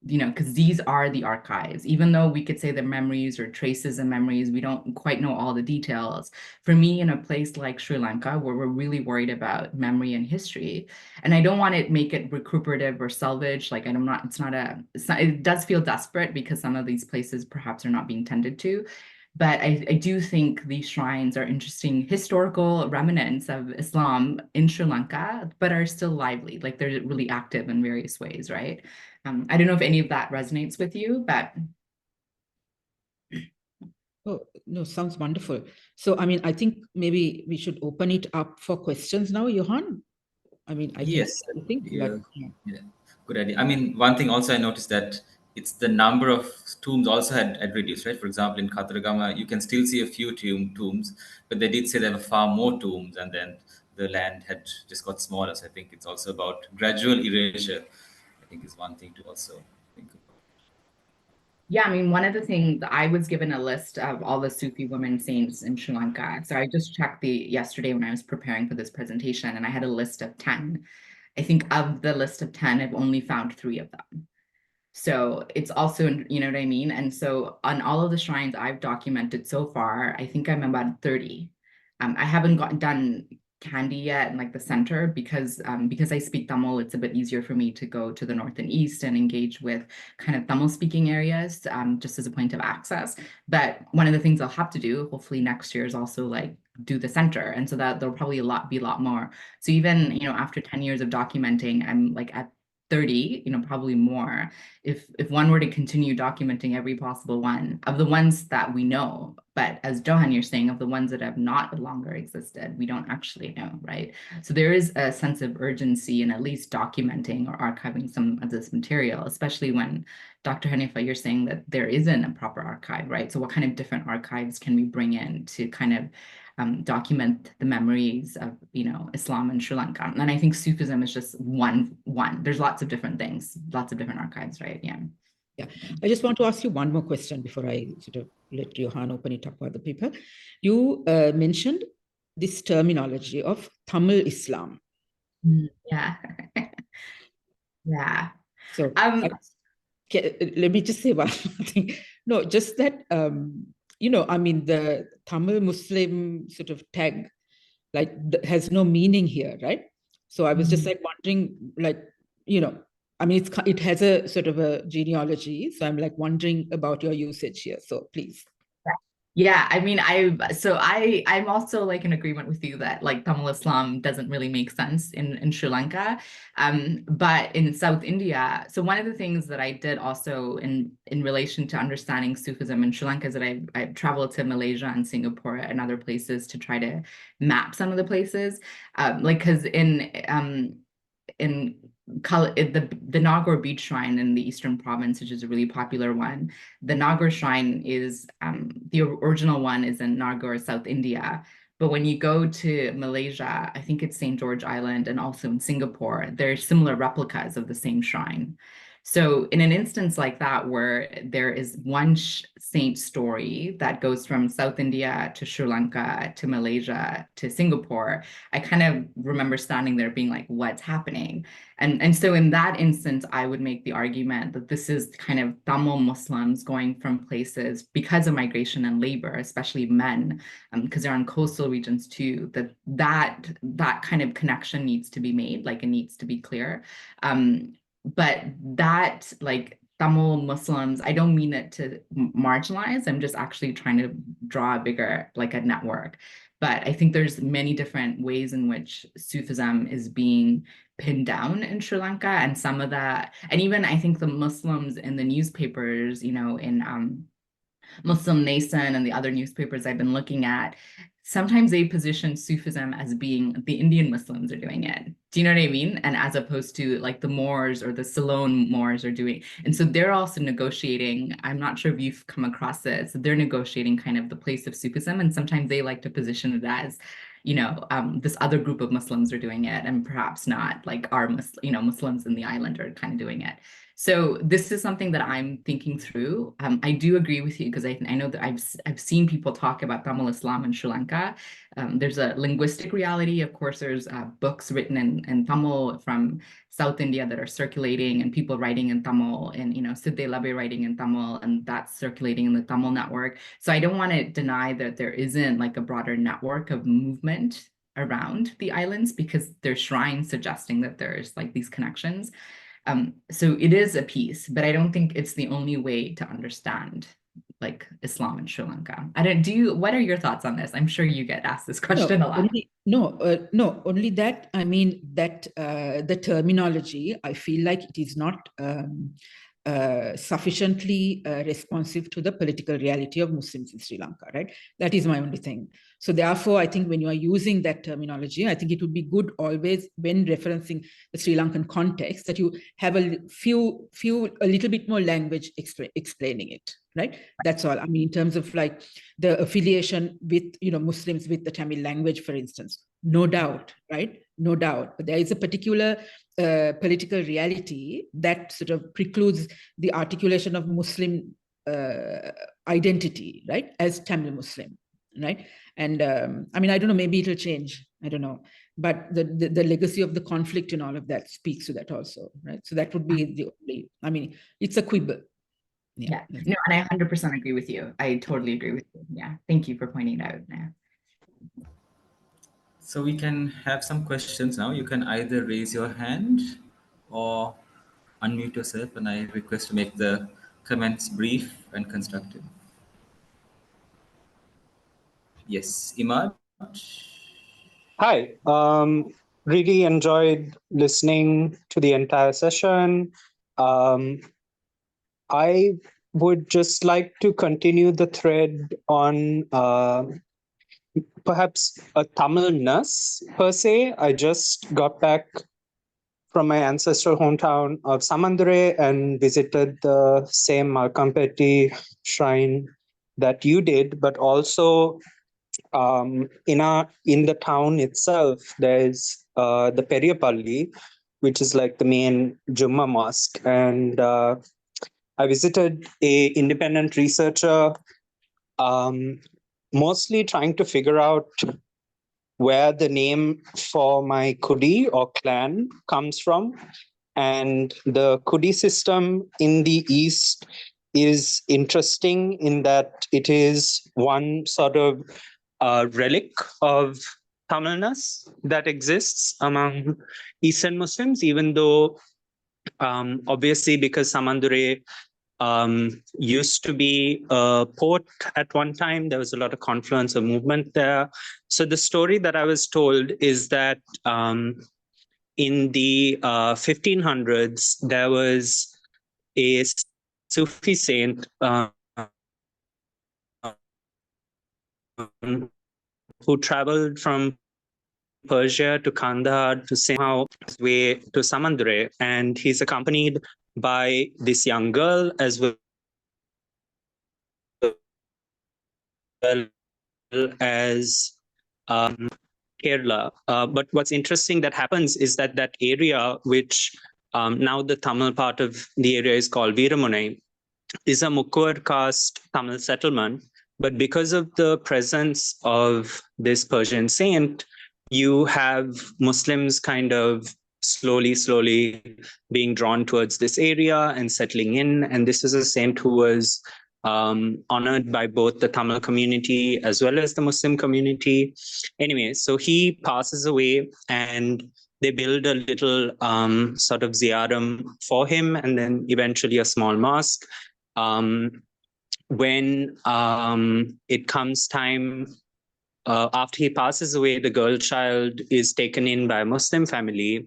Because these are the archives. Even though we could say they're memories or traces of memories, we don't quite know all the details. For me, in a place like Sri Lanka, where we're really worried about memory and history, and I don't want to make it recuperative or salvage, like it does feel desperate because some of these places perhaps are not being tended to. But I do think these shrines are interesting historical remnants of Islam in Sri Lanka, but are still lively, like they're really active in various ways, right? I don't know if any of that resonates with you, but. Oh, no, sounds wonderful. So, I mean, I think maybe we should open it up for questions now, Johan. I mean, I Yes. can think, Yeah. but Yeah. Good idea. I mean, one thing also I noticed that it's the number of tombs also had reduced, right? For example, in Kataragama, you can still see a few tombs, but they did say there were far more tombs, and then the land had just got smaller. So I think it's also about gradual erasure. I think is one thing to also think about. Yeah, I mean, one of the things, I was given a list of all the Sufi women saints in Sri Lanka. So I just checked yesterday when I was preparing for this presentation, and I had a list of 10. I think of the list of 10, I've only found 3 of them. So it's also, you know what I mean? And so on all of the shrines I've documented so far, I think I'm about 30. I haven't done Kandy yet in like the center because I speak Tamil, it's a bit easier for me to go to the north and east and engage with kind of Tamil speaking areas just as a point of access. But one of the things I'll have to do, hopefully next year, is also like do the center. And so that there'll probably be a lot more. So even, after 10 years of documenting, I'm like at 30, probably more. If one were to continue documenting every possible one of the ones that we know, But as Johan, you're saying, of the ones that have not longer existed, we don't actually know, right? So there is a sense of urgency in at least documenting or archiving some of this material, especially when, Dr. Haniffa, you're saying that there isn't a proper archive, right? So what kind of different archives can we bring in to kind of document the memories of, Islam in Sri Lanka? And I think Sufism is just one. There's lots of different things, lots of different archives, right? Yeah. Yeah, I just want to ask you one more question before I sort of let Johan open it up for other people. You mentioned this terminology of Tamil Islam. Yeah. Yeah. So let me just say one thing. No, just that, I mean, the Tamil Muslim sort of tag, like, has no meaning here, right? So I was just like wondering, like, I mean, it has a sort of a genealogy. So I'm like wondering about your usage here. So please. Yeah, I mean, I'm also like in agreement with you that like Tamil Islam doesn't really make sense in Sri Lanka, but in South India. So one of the things that I did also in relation to understanding Sufism in Sri Lanka is that I traveled to Malaysia and Singapore and other places to try to map some of the places, like because in the Nagaur Beach Shrine in the Eastern Province, which is a really popular one. The Nagaur Shrine is the original one is in Nagaur, South India. But when you go to Malaysia, I think it's St. George Island and also in Singapore, there are similar replicas of the same shrine. So in an instance like that, where there is one saint story that goes from South India to Sri Lanka to Malaysia to Singapore, I kind of remember standing there being like, what's happening? And so in that instance, I would make the argument that this is kind of Tamil Muslims going from places because of migration and labor, especially men, because they're on coastal regions too, that kind of connection needs to be made, like it needs to be clear. But that, like, Tamil Muslims, I don't mean it to marginalize. I'm just actually trying to draw a bigger, like a network. But I think there's many different ways in which Sufism is being pinned down in Sri Lanka, and some of that, and even I think the Muslims in the newspapers, in Muslim Nation and the other newspapers I've been looking at, sometimes they position Sufism as being the Indian Muslims are doing it. Do you know what I mean? And as opposed to like the Moors or the Ceylon Moors are doing. And so they're also negotiating. I'm not sure if you've come across this. They're negotiating kind of the place of Sufism. And sometimes they like to position it as, this other group of Muslims are doing it, and perhaps not like our Muslims in the island are kind of doing it. So this is something that I'm thinking through. I do agree with you because I know that I've seen people talk about Tamil Islam in Sri Lanka. There's a linguistic reality. Of course, there's books written in Tamil from South India that are circulating, and people writing in Tamil, and Siddhe Labbe writing in Tamil, and that's circulating in the Tamil network. So I don't want to deny that there isn't like a broader network of movement around the islands, because there's shrines suggesting that there's like these connections. So it is a piece, but I don't think it's the only way to understand like Islam in Sri Lanka. What are your thoughts on this? I'm sure you get asked this question a lot. Only that, I mean, that the terminology, I feel like it is not sufficiently responsive to the political reality of Muslims in Sri Lanka, right? That is my only thing. So therefore, I think when you are using that terminology, I think it would be good always when referencing the Sri Lankan context that you have a little bit more language explaining it, right? That's all. I mean, in terms of like the affiliation with, Muslims with the Tamil language, for instance, no doubt, right? No doubt. But there is a particular political reality that sort of precludes the articulation of Muslim identity, right, as Tamil Muslim, right? And I mean, I don't know, maybe it'll change. I don't know. But the legacy of the conflict and all of that speaks to that also, right? So that would be the only, I mean, it's a quibble. Yeah. No, and I 100% agree with you. I totally agree with you. Yeah. Thank you for pointing it out. Yeah. So we can have some questions now. You can either raise your hand or unmute yourself, and I request to make the comments brief and constructive. Yes, Imad. Hi. Really enjoyed listening to the entire session. I would just like to continue the thread on perhaps a Tamilness per se. I just got back from my ancestral hometown of Samandure and visited the same Malkampeti shrine that you did, but also in the town itself, there's the Periyapalli, which is like the main Jumma mosque, and I visited a independent researcher, mostly trying to figure out where the name for my Kudi or clan comes from. And the Kudi system in the East is interesting in that it is one sort of relic of Tamilness that exists among Eastern Muslims, even though obviously because Samandure used to be a port at one time. There was a lot of confluence of movement there. So the story that I was told is that in the 1500s, there was a Sufi saint who traveled from Persia to Kandahar to somehow his way to Samandure, and he's accompanied by this young girl as well as Kerala. But what's interesting that happens is that that area, which now the Tamil part of the area is called Veeramunai, is a Mukkur caste Tamil settlement. But because of the presence of this Persian saint, you have Muslims kind of slowly being drawn towards this area and settling in. And this is a saint who was honored by both the Tamil community as well as the Muslim community. Anyway, so he passes away and they build a little sort of ziyaram for him and then eventually a small mosque. When it comes time, after he passes away, the girl child is taken in by a Muslim family.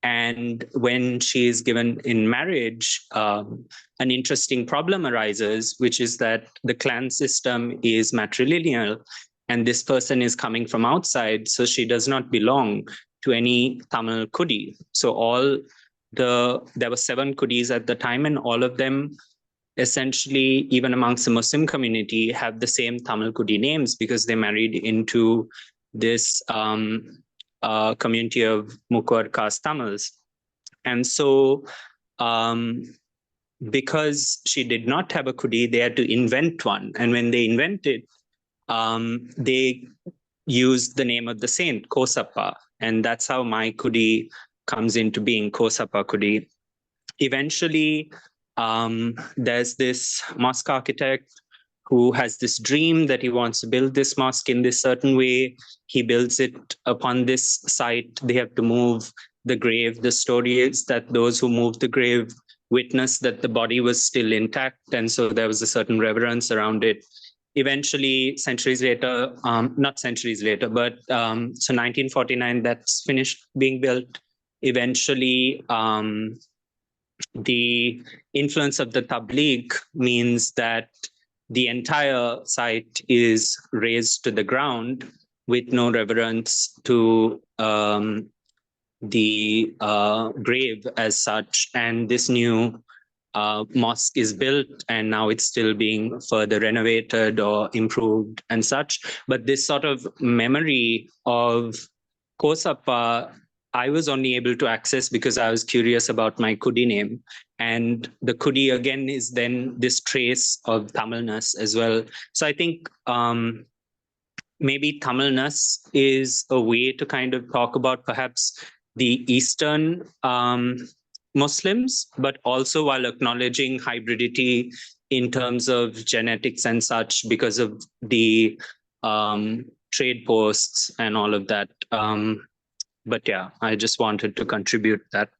And when she is given in marriage, an interesting problem arises, which is that the clan system is matrilineal, and this person is coming from outside, so she does not belong to any Tamil Kudi. So there were 7 Kudis at the time, and all of them essentially, even amongst the Muslim community, have the same Tamil Kudi names because they married into this community of Mukkur caste Tamils. And so because she did not have a Kudi, they had to invent one. And when they invented, they used the name of the saint, Kosappa. And that's how my Kudi comes into being, Kosappa Kudi. Eventually, there's this mosque architect who has this dream that he wants to build this mosque in this certain way. He builds it upon this site. They have to move the grave. The story is that those who moved the grave witnessed that the body was still intact. And so there was a certain reverence around it. Eventually, centuries later, not centuries later, but so 1949, that's finished being built. Eventually, the influence of the Tabligh means that the entire site is razed to the ground with no reverence to the grave as such. And this new mosque is built, and now it's still being further renovated or improved and such. But this sort of memory of Kosappa, I was only able to access because I was curious about my Kudi name. And the Kudi, again, is then this trace of Tamilness as well. So I think maybe Tamilness is a way to kind of talk about perhaps the Eastern Muslims, but also while acknowledging hybridity in terms of genetics and such because of the trade posts and all of that. But yeah, I just wanted to contribute that.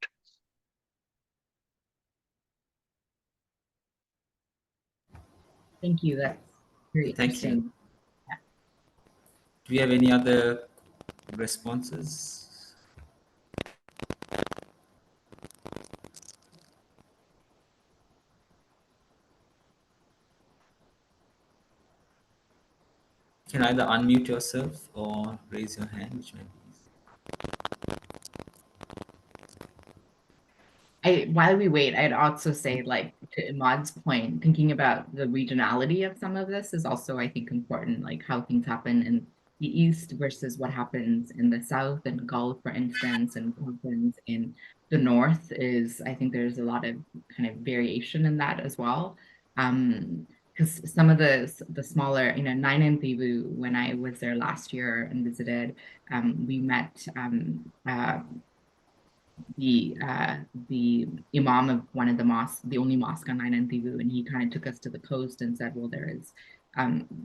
Thank you. That's very Thank interesting. you. Do you have any other responses? can either unmute yourself or raise your hand, which may While we wait, I'd also say, like, to Imad's point, thinking about the regionality of some of this is also, I think, important, like how things happen in the East versus what happens in the South and Gulf, for instance, and what happens in the North is, I think there's a lot of kind of variation in that as well. Because some of the smaller, Nine and Thivu, when I was there last year and visited, we met the imam of one of the mosques, the only mosque on Nine and Thivu, and he kind of took us to the coast and said, well, there is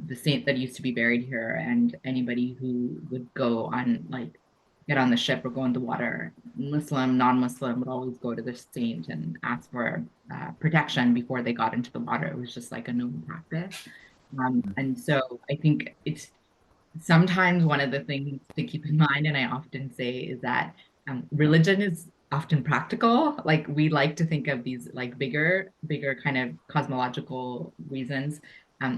the saint that used to be buried here, and anybody who would go on, like, get on the ship or go in the water, Muslim, non-Muslim, would always go to the saint and ask for protection before they got into the water. It was just like a known practice. And so I think it's sometimes one of the things to keep in mind, and I often say, is that religion is often practical. Like, we like to think of these like bigger kind of cosmological reasons.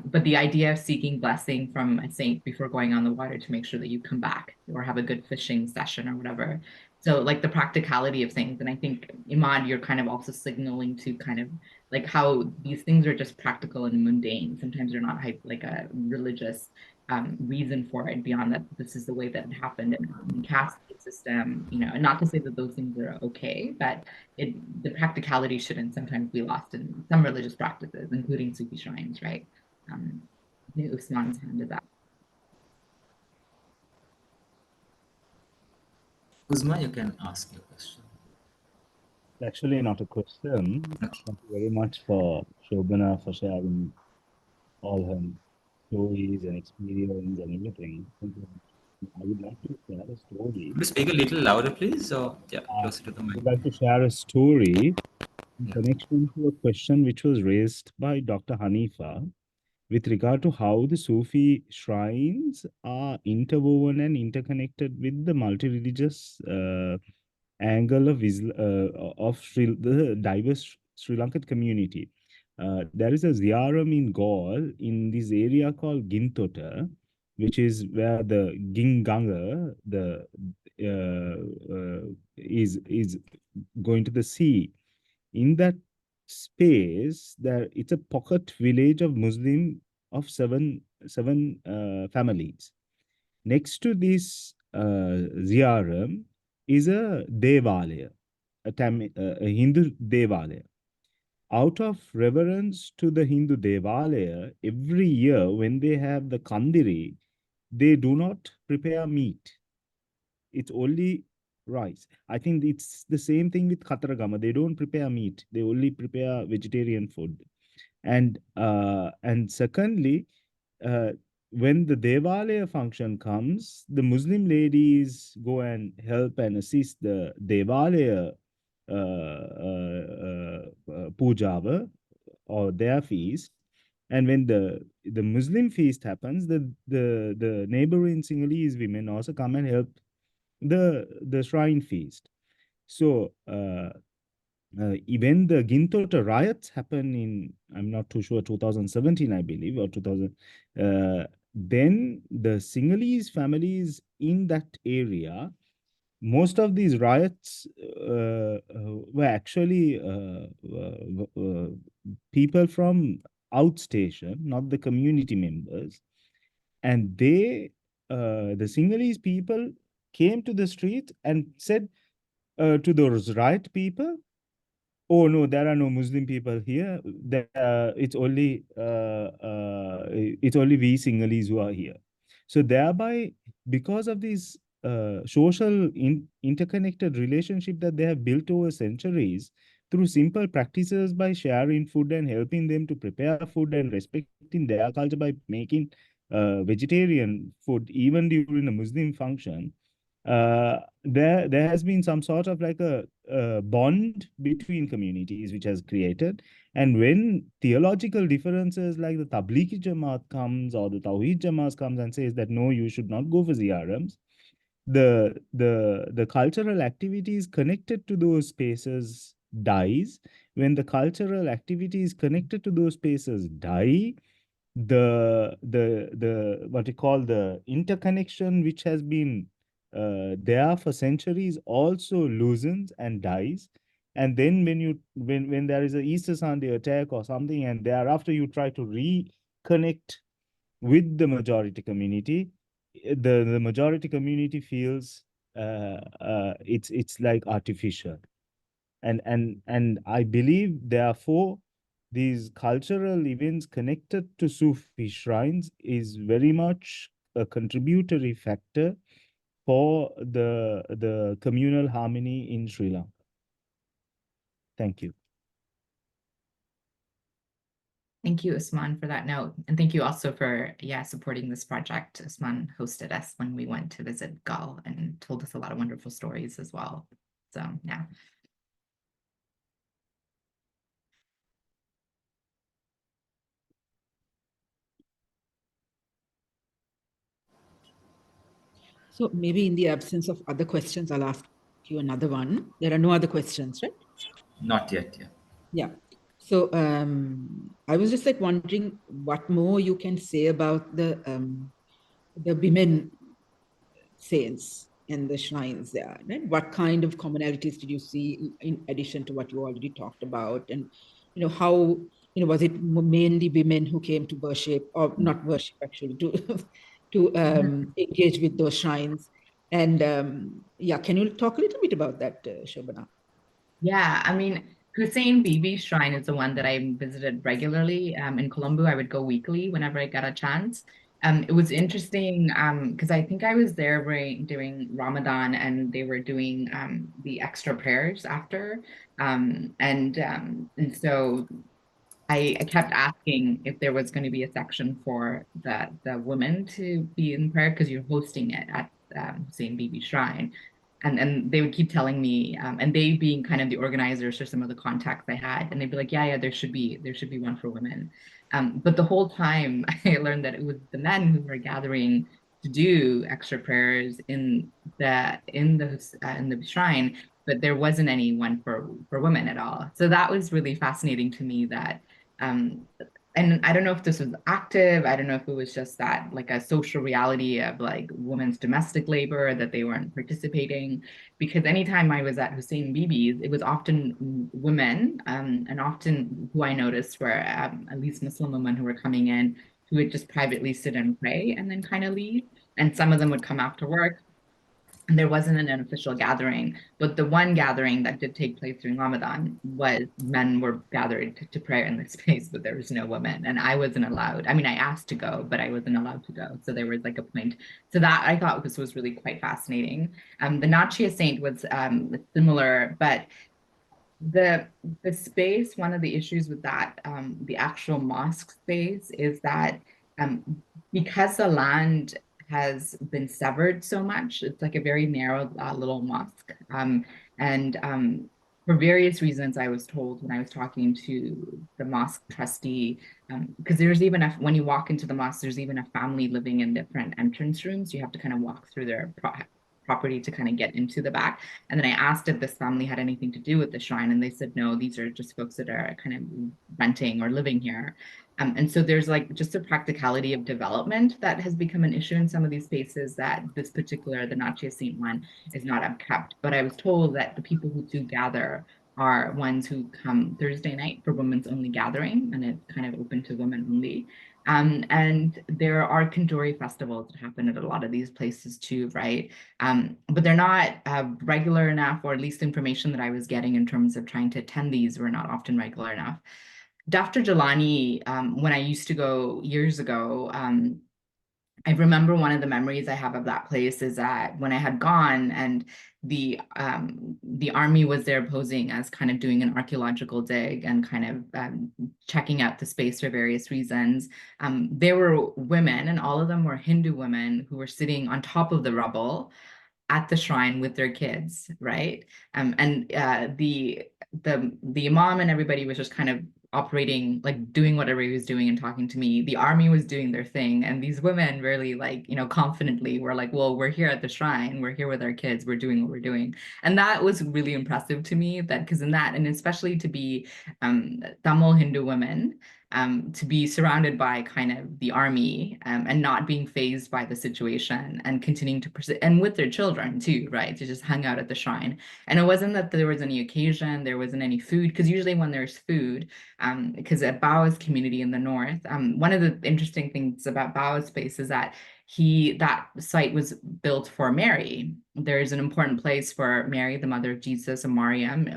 But the idea of seeking blessing from a saint before going on the water to make sure that you come back or have a good fishing session or whatever. So, like, the practicality of things. And I think, Imad, you're kind of also signaling to kind of like how these things are just practical and mundane. Sometimes they're not like a religious reason for it beyond that this is the way that it happened in the caste system, and not to say that those things are okay, but the practicality shouldn't sometimes be lost in some religious practices, including Sufi shrines, right? I think Usman's handed that. Uzma, you can ask your question. Actually, not a question. Thank you very much for Shobhana for sharing all her stories and experience and everything. Thank you. I would like to share a story. Could you speak a little louder, please? Or yeah, closer to the I mic. would like to share a story in Yeah. connection to a question which was raised by Dr. Haniffa with regard to how the Sufi shrines are interwoven and interconnected with the multi-religious angle of the diverse Sri Lankan community. There is a ziyaram in Gaul in this area called Gintota, which is where the Ginganga is going to the sea. In that space, it's a pocket village of Muslim of seven families. Next to this ziyaram is a devalaya, a Hindu devalaya. Out of reverence to the Hindu devalaya, every year when they have the kandiri, they do not prepare meat. It's only rice. I think it's the same thing with Khataragama. They don't prepare meat. They only prepare vegetarian food. And secondly, when the Devalaya function comes, the Muslim ladies go and help and assist the Devalaya Pujava or their feast. And when the Muslim feast happens, the neighboring Sinhalese women also come and help the shrine feast. So when the Gintota riots happen in, I'm not too sure, 2017, I believe, or 2000, then the Sinhalese families in that area, most of these riots were actually people from outstation, not the community members. And the Sinhalese people came to the street and said to those riot people, oh no, there are no Muslim people here. It's only we Sinhalese who are here. So thereby, because of this social interconnected relationship that they have built over centuries, through simple practices by sharing food and helping them to prepare food and respecting their culture by making vegetarian food even during a Muslim function, there has been some sort of like a bond between communities which has created. And when theological differences like the Tablighi Jamaat comes or the Tawheed Jamaat comes and says that no, you should not go for ziyarams, the cultural activities connected to those spaces dies. When the cultural activities connected to those spaces die, the what you call the interconnection which has been there for centuries also loosens and dies. And then when there is a Easter Sunday attack or something, and thereafter you try to reconnect with the majority community, the majority community feels it's like artificial. And I believe, therefore, these cultural events connected to Sufi shrines is very much a contributory factor for the communal harmony in Sri Lanka. Thank you. Thank you, Usman, for that note. And thank you also for, supporting this project. Usman hosted us when we went to visit Gal and told us a lot of wonderful stories as well. So, yeah. So maybe in the absence of other questions, I'll ask you another one. There are no other questions, right? Not yet, yeah. Yeah. So I was just like wondering what more you can say about the women saints and the shrines there, right? What kind of commonalities did you see in addition to what you already talked about? And, how, was it mainly women who came to worship, or not worship actually, to engage with those shrines? And can you talk a little bit about that, Shobhana? Yeah, I mean, Hussein Bibi Shrine is the one that I visited regularly. In Colombo, I would go weekly whenever I got a chance. It was interesting because I think I was there during Ramadan, and they were doing the extra prayers after. And so I kept asking if there was going to be a section for the women to be in prayer because you're hosting it at Hussein Bibi Shrine. And they would keep telling me, and they being kind of the organizers for some of the contacts I had, and they'd be like, yeah, there should be one for women. But the whole time I learned that it was the men who were gathering to do extra prayers in the shrine, but there wasn't any one for women at all. So that was really fascinating to me that and I don't know if this was active. I don't know if it was just that like a social reality of like women's domestic labor that they weren't participating. Because anytime I was at Hussein Bibi's, it was often women, and often who I noticed were at least Muslim women who were coming in who would just privately sit and pray and then kind of leave. And some of them would come after work, and there wasn't an official gathering, but the one gathering that did take place during Ramadan was men were gathered to pray in this space, but there was no women, and I wasn't allowed. I mean, I asked to go, but I wasn't allowed to go. So there was like a point. So that I thought this was really quite fascinating. The Nachia Saint was similar, but the space, one of the issues with that, the actual mosque space, is that because the land has been severed so much, it's like a very narrow little mosque. And for various reasons, I was told when I was talking to the mosque trustee, because there's even when you walk into the mosque, there's even a family living in different entrance rooms. You have to kind of walk through their property to kind of get into the back. And then I asked if this family had anything to do with the shrine, and they said, no, these are just folks that are kind of renting or living here. And so there's like just a practicality of development that has become an issue in some of these spaces, that this particular, the Nachia Saint one, is not upkept. But I was told that the people who do gather are ones who come Thursday night for women's only gathering, and it's kind of open to women only. And there are Kanduri festivals that happen at a lot of these places too, right? But they're not regular enough, or at least information that I was getting in terms of trying to attend these were not often regular enough. Dr. Jelani, when I used to go years ago, I remember one of the memories I have of that place is that when I had gone and the army was there posing as kind of doing an archaeological dig and kind of checking out the space for various reasons. There were women, and all of them were Hindu women, who were sitting on top of the rubble at the shrine with their kids, right? And the imam and everybody was just kind of operating, like doing whatever he was doing and talking to me. The army was doing their thing, and these women really, like, confidently were like, well, we're here at the shrine, we're here with our kids, we're doing what we're doing. And that was really impressive to me, that because in that, and especially to be Tamil Hindu women, to be surrounded by kind of the army, and not being fazed by the situation and continuing to pursue, and with their children too, right? To just hang out at the shrine. And it wasn't that there was any occasion, there wasn't any food, because usually when there's food, because at Bao's community in the north, one of the interesting things about Bao's place is that that site was built for Mary. There's an important place for Mary, the mother of Jesus, and Maryam,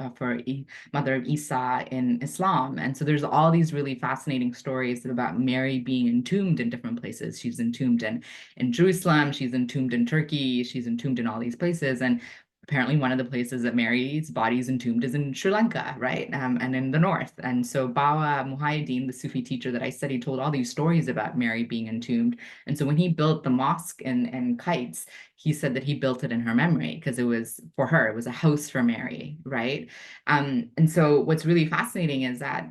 mother of Isa in Islam. And so there's all these really fascinating stories about Mary being entombed in different places. She's entombed in Jerusalem, she's entombed in Turkey, she's entombed in all these places. And apparently one of the places that Mary's body is entombed is in Sri Lanka, right? And in the north. And so Bawa Muhyiddin, the Sufi teacher that I studied, told all these stories about Mary being entombed. And so when he built the mosque in Kites, he said that he built it in her memory because it was for her, it was a house for Mary, right? And so what's really fascinating is that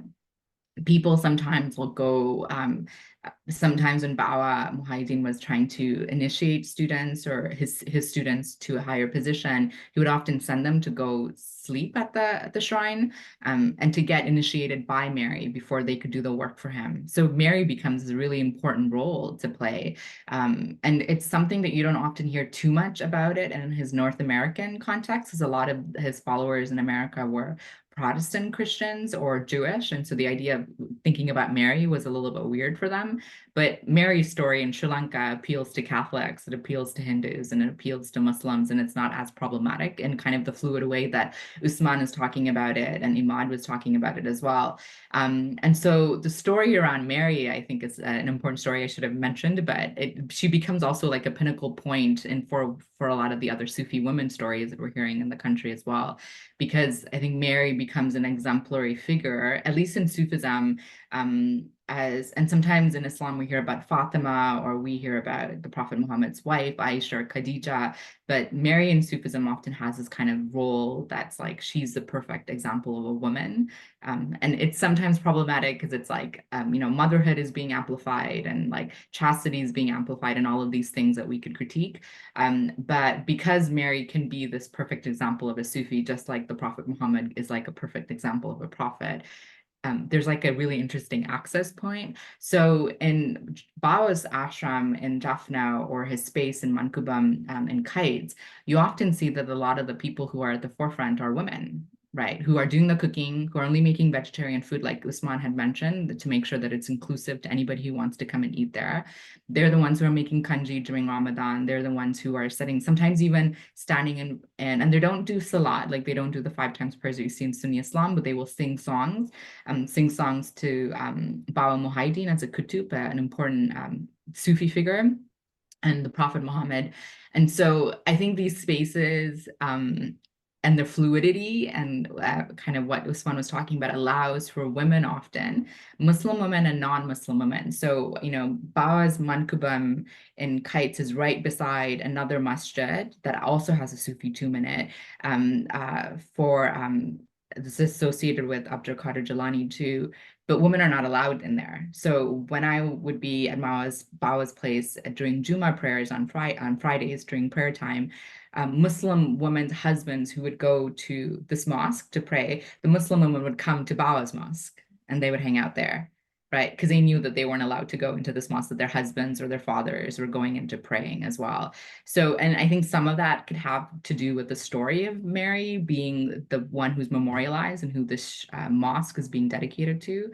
people sometimes will go, sometimes when Bawa Muhyiddin was trying to initiate students or his students to a higher position, he would often send them to go sleep at the shrine, and to get initiated by Mary before they could do the work for him. So Mary becomes a really important role to play. And it's something that you don't often hear too much about it in his North American context, because a lot of his followers in America were Protestant Christians or Jewish. And so the idea of thinking about Mary was a little bit weird for them. But Mary's story in Sri Lanka appeals to Catholics, it appeals to Hindus, and it appeals to Muslims, and it's not as problematic in kind of the fluid way that Usman is talking about it, and Imad was talking about it as well. And so the story around Mary, I think, is an important story I should have mentioned, but she becomes also like a pinnacle point for a lot of the other Sufi women stories that we're hearing in the country as well, because I think Mary becomes an exemplary figure, at least in Sufism, and sometimes in Islam we hear about Fatima, or we hear about the Prophet Muhammad's wife, Aisha or Khadija, but Mary in Sufism often has this kind of role that's like she's the perfect example of a woman. And it's sometimes problematic because it's like, motherhood is being amplified, and like chastity is being amplified, and all of these things that we could critique. But because Mary can be this perfect example of a Sufi, just like the Prophet Muhammad is like a perfect example of a prophet, there's like a really interesting access point. So in Bawa's ashram in Jaffna, or his space in Mankubam, in Kites, you often see that a lot of the people who are at the forefront are women, right? Who are doing the cooking, who are only making vegetarian food, like Usman had mentioned, to make sure that it's inclusive to anybody who wants to come and eat there. They're the ones who are making kanji during Ramadan. They're the ones who are sitting, sometimes even standing and they don't do salat, like they don't do the 5 times prayers that you see in Sunni Islam, but they will sing songs to Bawa Muhyiddin as a kutub, an important Sufi figure, and the Prophet Muhammad. And so I think these spaces, and the fluidity and kind of what Usman was talking about, allows for women, often Muslim women and non-Muslim women. So, Bawa's Mankubam in Kites is right beside another masjid that also has a Sufi tomb in it, this is associated with Abdul Qadir Jilani too, but women are not allowed in there. So when I would be at Bawa's place during Juma prayers on Fridays during prayer time, Muslim women's husbands who would go to this mosque to pray, the Muslim women would come to Bawa's mosque and they would hang out there, right? Because they knew that they weren't allowed to go into this mosque, that their husbands or their fathers were going into praying as well. So, and I think some of that could have to do with the story of Mary being the one who's memorialized and who this mosque is being dedicated to.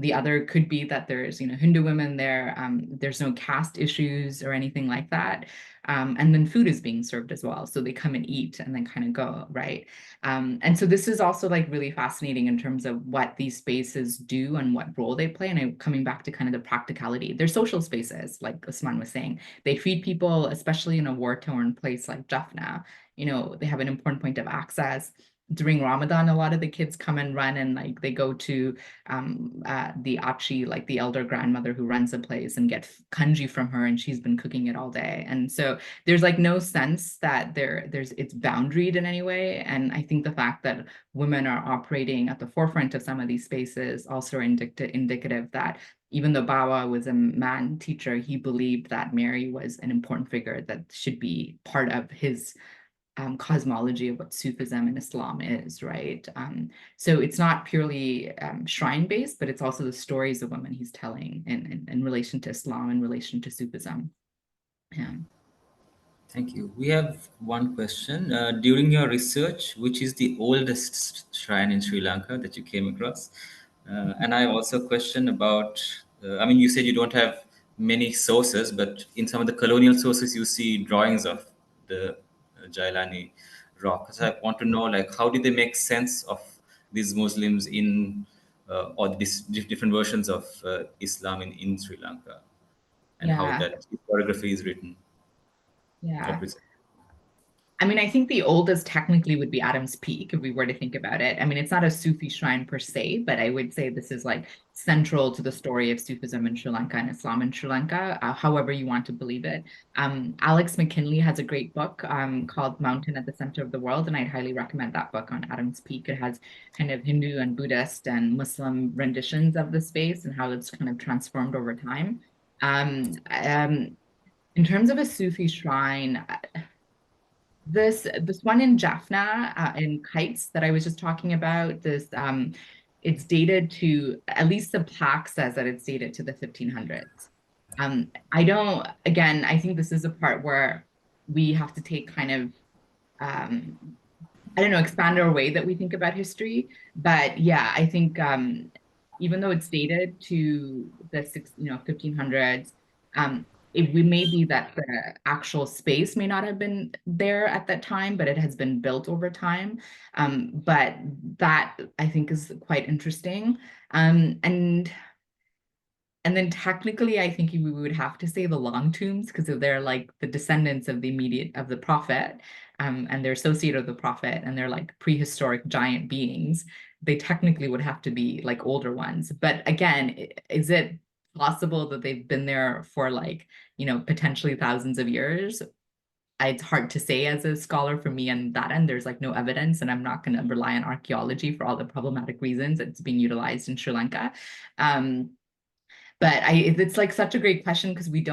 The other could be that there's, Hindu women there, there's no caste issues or anything like that. And then food is being served as well. So they come and eat and then kind of go, right? And so this is also like really fascinating in terms of what these spaces do and what role they play. And I'm coming back to kind of the practicality. They're social spaces, like Usman was saying. They feed people, especially in a war-torn place like Jaffna. They have an important point of access. During Ramadan, a lot of the kids come and run, and like they go to the Achi, like the elder grandmother who runs the place, and get kanji from her, and she's been cooking it all day. And so there's like no sense that it's boundaried in any way. And I think the fact that women are operating at the forefront of some of these spaces also are indicative that even though Bawa was a man teacher, he believed that Mary was an important figure that should be part of his cosmology of what Sufism and Islam is, right? So it's not purely shrine-based, but it's also the stories of women he's telling in relation to Islam, in relation to Sufism. Yeah. Thank you. We have one question. During your research, which is the oldest shrine in Sri Lanka that you came across? And I also question about, I mean, you said you don't have many sources, but in some of the colonial sources, you see drawings of the Jailani rock. So I want to know, like, how did they make sense of these Muslims in, or these different versions of Islam in Sri Lanka, and how Yeah. that historiography is written or Yeah. presented? I mean, I think the oldest technically would be Adam's Peak, if we were to think about it. I mean, it's not a Sufi shrine per se, but I would say this is like central to the story of Sufism in Sri Lanka and Islam in Sri Lanka, however you want to believe it. Alex McKinley has a great book called Mountain at the Center of the World, and I'd highly recommend that book on Adam's Peak. It has kind of Hindu and Buddhist and Muslim renditions of the space and how it's kind of transformed over time. In terms of a Sufi shrine, this one in Jaffna in Kites that I was just talking about, this it's dated to, at least the plaque says that it's dated to the 1500s. Again, I think this is a part where we have to take kind of I don't know, expand our way that we think about history. But yeah, I think even though it's dated to the 1500s, we may be that the actual space may not have been there at that time, but it has been built over time. But that I think is quite interesting. And then technically, I think we would have to say the long tombs because they're like the descendants of the prophet, and they're associated with the prophet, and they're like prehistoric giant beings. They technically would have to be like older ones. But again, is it possible that they've been there for like, potentially thousands of years? It's hard to say as a scholar for me on that end. There's like no evidence, and I'm not going to rely on archaeology for all the problematic reasons it's being utilized in Sri Lanka. But it's like such a great question because we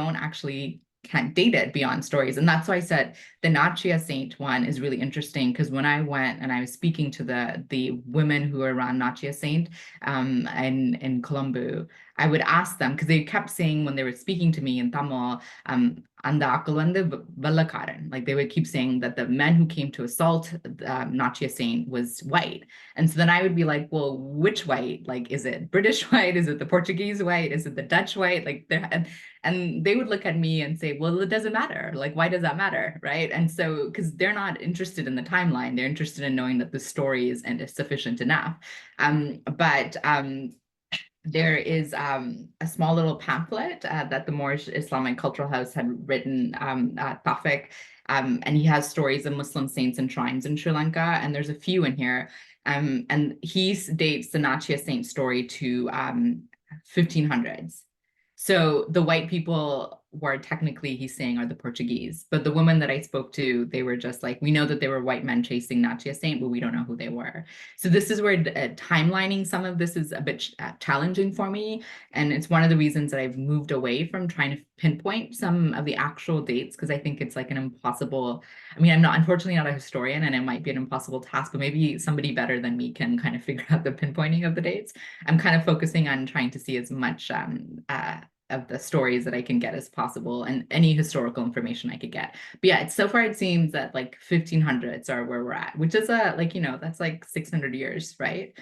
can't date it beyond stories. And that's why I said the Natchia Saint one is really interesting because when I went and I was speaking to the women who are around Natchia Saint in Colombo, I would ask them because they kept saying when they were speaking to me in Tamil, like they would keep saying that the men who came to assault Natchia Saint was white. And so then I would be like, well, which white? Like, is it British white? Is it the Portuguese white? Is it the Dutch white? Like, and they would look at me and say, well, it doesn't matter. Like, why does that matter? Right. And so, because they're not interested in the timeline, they're interested in knowing that the story is sufficient enough. But there is a small little pamphlet that the Moorish Islamic Cultural House had written, Tafik, and he has stories of Muslim saints and shrines in Sri Lanka, and there's a few in here. And he dates the Natchia Saint story to 1500s. So the white people were technically, he's saying, are the Portuguese. But the women that I spoke to, they were just like, we know that they were white men chasing Natchia Saint, but we don't know who they were. So this is where timelining some of this is a bit challenging for me. And it's one of the reasons that I've moved away from trying to pinpoint some of the actual dates, because I think it's like an impossible, I mean, unfortunately not a historian, and it might be an impossible task, but maybe somebody better than me can kind of figure out the pinpointing of the dates. I'm kind of focusing on trying to see as much of the stories that I can get as possible and any historical information I could get. But yeah, so far it seems that like 1500s are where we're at, which is that's like 600 years, right?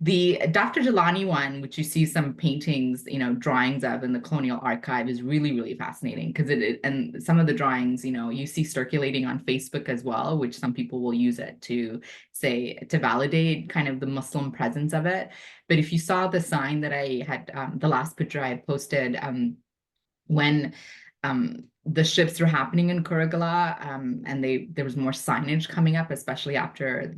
The Dr. Jilani one, which you see some paintings, drawings of in the Colonial Archive, is really, really fascinating because and some of the drawings, you see circulating on Facebook as well, which some people will use it to validate kind of the Muslim presence of it. But if you saw the sign that I had, the last picture I had posted, when the ships were happening in Kurugala, and there was more signage coming up, especially after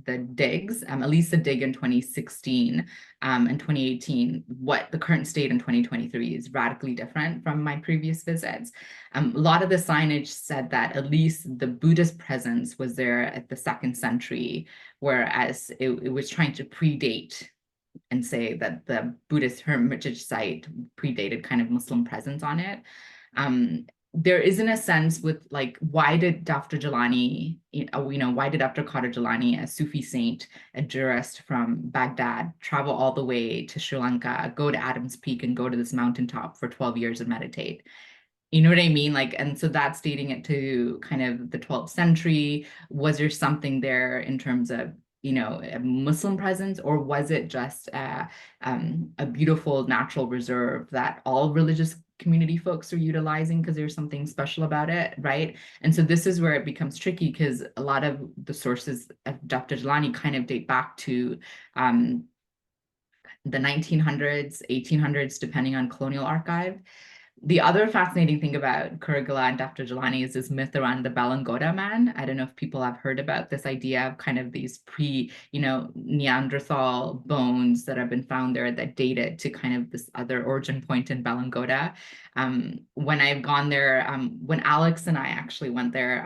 the digs, at least the dig in 2016 and 2018. What the current state in 2023 is radically different from my previous visits. A lot of the signage said that at least the Buddhist presence was there at the 2nd century, whereas it was trying to predate and say that the Buddhist hermitage site predated kind of Muslim presence on it. there isn't a sense with like, why did Dr. Jilani, why did Dr. Qadir Jilani, a Sufi saint, a jurist from Baghdad, travel all the way to Sri Lanka, go to Adam's Peak and go to this mountaintop for 12 years and meditate? You know what I mean? Like, and so that's dating it to kind of the 12th century. Was there something there in terms of, a Muslim presence, or was it just a beautiful natural reserve that all religious community folks are utilizing because there's something special about it, right? And so this is where it becomes tricky, because a lot of the sources of Dr. Jilani kind of date back to the 1900s, 1800s, depending on colonial archive. The other fascinating thing about Kurugula and Dr. Jilani is this myth around the Balangoda man. I don't know if people have heard about this idea of kind of these Neanderthal bones that have been found there that date it to kind of this other origin point in Balangoda. When I've gone there, when Alex and I actually went there,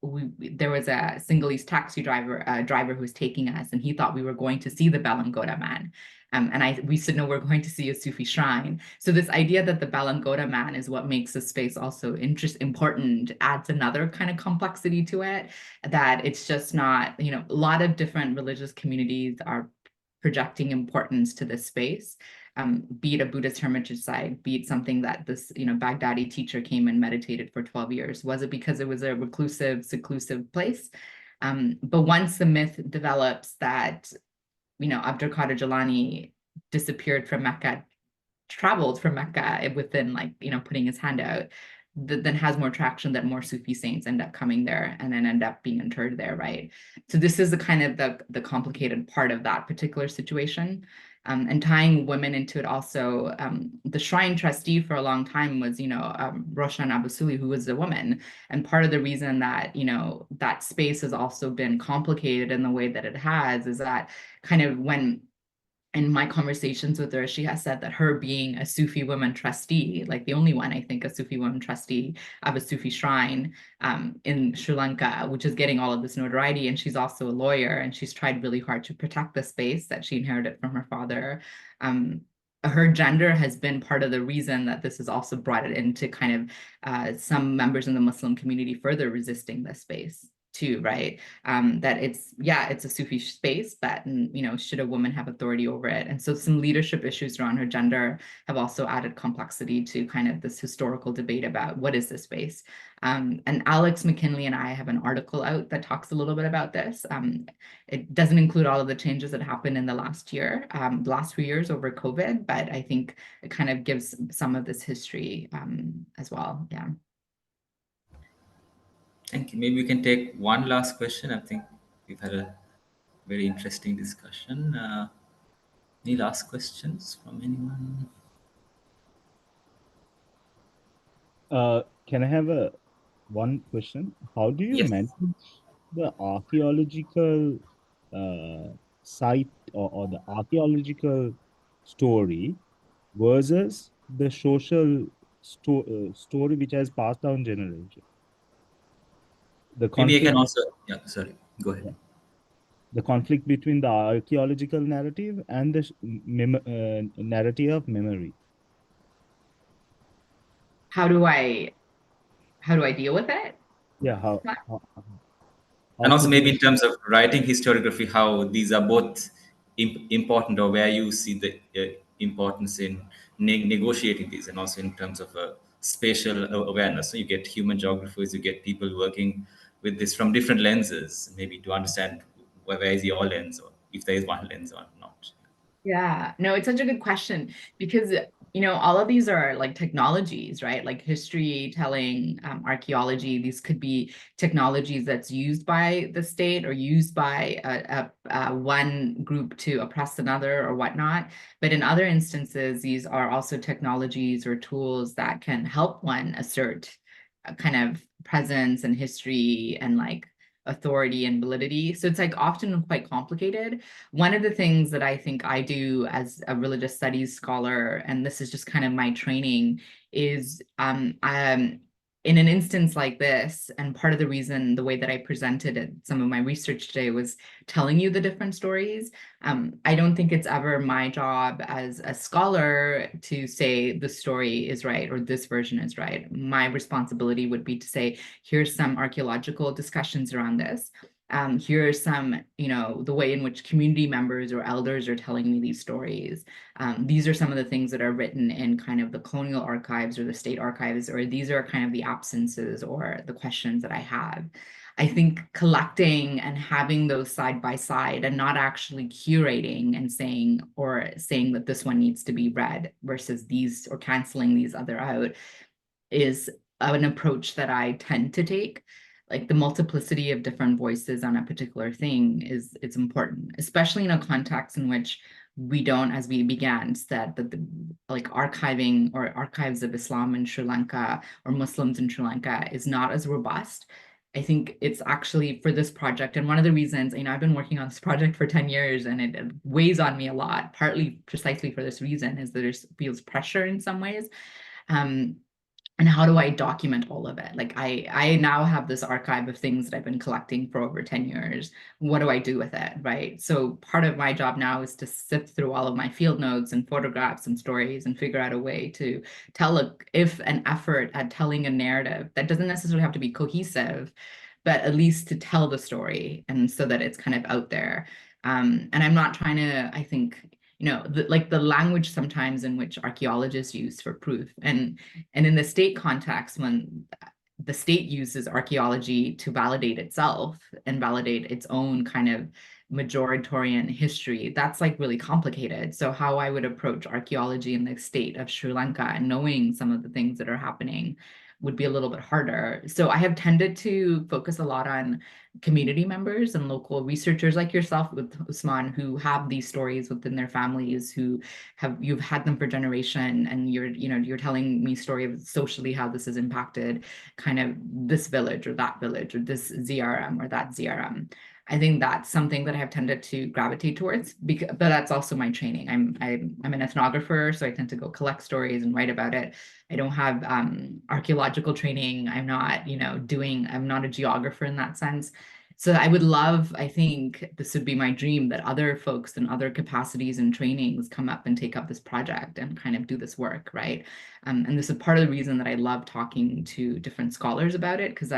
there was a Sinhalese taxi driver who was taking us, and he thought we were going to see the Balangoda man. And we said, no, we're going to see a Sufi shrine. So this idea that the Balangoda man is what makes the space also important adds another kind of complexity to it, that it's just not, a lot of different religious communities are projecting importance to this space, be it a Buddhist hermitage site, be it something that this, Baghdadi teacher came and meditated for 12 years. Was it because it was a reclusive, seclusive place? But once the myth develops that Abdul Qadir Jilani disappeared from Mecca, traveled from Mecca within putting his hand out, then has more traction, that more Sufi saints end up coming there and then end up being interred there, right? So this is the kind of the complicated part of that particular situation. And tying women into it also, the shrine trustee for a long time was, Roshan Abusuli, who was a woman. And part of the reason that, that space has also been complicated in the way that it has is that kind of when, in my conversations with her, she has said that her being a Sufi woman trustee, like the only one, I think, a Sufi woman trustee of a Sufi shrine in Sri Lanka, which is getting all of this notoriety. And she's also a lawyer, and she's tried really hard to protect the space that she inherited from her father. Her gender has been part of the reason that this has also brought it into kind of some members in the Muslim community further resisting this space too, right? That it's a Sufi space, but should a woman have authority over it? And so some leadership issues around her gender have also added complexity to kind of this historical debate about what is this space. And Alex McKinley and I have an article out that talks a little bit about this. It doesn't include all of the changes that happened in the last year, the last few years over COVID, but I think it kind of gives some of this history as well. Yeah. Thank you. Maybe we can take one last question. I think we've had a very interesting discussion. Any last questions from anyone? Can I have one question? How do you Yes. manage the archaeological site or the archaeological story versus the social story which has passed down generation? The Maybe I conflict, can also, yeah, sorry, go ahead. the conflict between the archaeological narrative and the narrative of memory. How do I deal with it? Yeah, And also could maybe you? in terms of writing historiography, how these are both important, or where you see the importance in negotiating these, and also in terms of spatial awareness. So you get human geographers, you get people working with this from different lenses, maybe to understand where is your lens, or if there is one lens or not. Yeah, no, it's such a good question, because all of these are like technologies, right? Like history telling, archaeology. These could be technologies that's used by the state or used by one group to oppress another or whatnot. But in other instances, these are also technologies or tools that can help one assert a kind of presence and history and like authority and validity. So it's like often quite complicated. One of the things that I think I do as a religious studies scholar, and this is just kind of my training, is in an instance like this, and part of the reason, the way that I presented it, some of my research today was telling you the different stories. I don't think it's ever my job as a scholar to say the story is right or this version is right. My responsibility would be to say, here's some archaeological discussions around this. Here are some, the way in which community members or elders are telling me these stories. These are some of the things that are written in kind of the colonial archives or the state archives, or these are kind of the absences or the questions that I have. I think collecting and having those side by side and not actually curating and saying that this one needs to be read versus these, or canceling these other out, is an approach that I tend to take. Like the multiplicity of different voices on a particular thing it's important, especially in a context in which we don't, as we began, said that like archiving or archives of Islam in Sri Lanka or Muslims in Sri Lanka is not as robust. I think it's actually for this project, and one of the reasons, I've been working on this project for 10 years and it weighs on me a lot, partly precisely for this reason, is that there feels pressure in some ways. And how do I document all of it? Like I now have this archive of things that I've been collecting for over 10 years. What do I do with it, right? So part of my job now is to sift through all of my field notes and photographs and stories and figure out a way to tell an effort at telling a narrative that doesn't necessarily have to be cohesive, but at least to tell the story, and so that it's kind of out there. And I'm not trying to, I think, like the language sometimes in which archaeologists use for proof. And in the state context, when the state uses archaeology to validate itself and validate its own kind of majoritarian history, that's like really complicated. So how I would approach archaeology in the state of Sri Lanka and knowing some of the things that are happening would be a little bit harder. So I have tended to focus a lot on community members and local researchers like yourself with Usman, who have these stories within their families, you've had them for generation, and you're telling me story of socially how this has impacted kind of this village or that village or this ZRM or that ZRM. I think that's something that I have tended to gravitate towards, but that's also my training. I'm an ethnographer, so I tend to go collect stories and write about it. I don't have archaeological training. I'm not a geographer in that sense. So I would love, I think this would be my dream, that other folks in other capacities and trainings come up and take up this project and kind of do this work, right? And this is part of the reason that I love talking to different scholars about it, because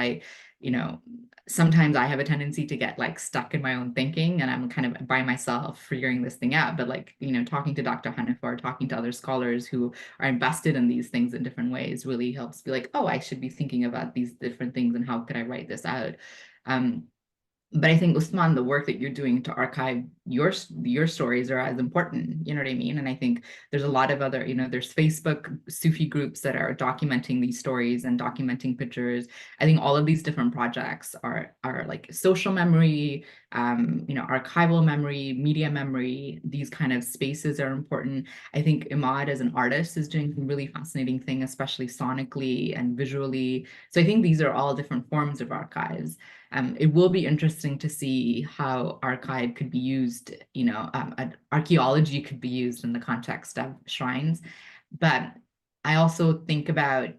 sometimes I have a tendency to get like stuck in my own thinking and I'm kind of by myself figuring this thing out. But like, talking to Dr. Haniffa or talking to other scholars who are invested in these things in different ways really helps be like, oh, I should be thinking about these different things and how could I write this out? But I think, Usman, the work that you're doing to archive your stories are as important, you know what I mean? And I think there's a lot of other, there's Facebook Sufi groups that are documenting these stories and documenting pictures. I think all of these different projects are like social memory, archival memory, media memory. These kind of spaces are important. I think Imad as an artist is doing some really fascinating thing, especially sonically and visually. So I think these are all different forms of archives. It will be interesting to see how archive could be used, archaeology could be used in the context of shrines. But I also think about,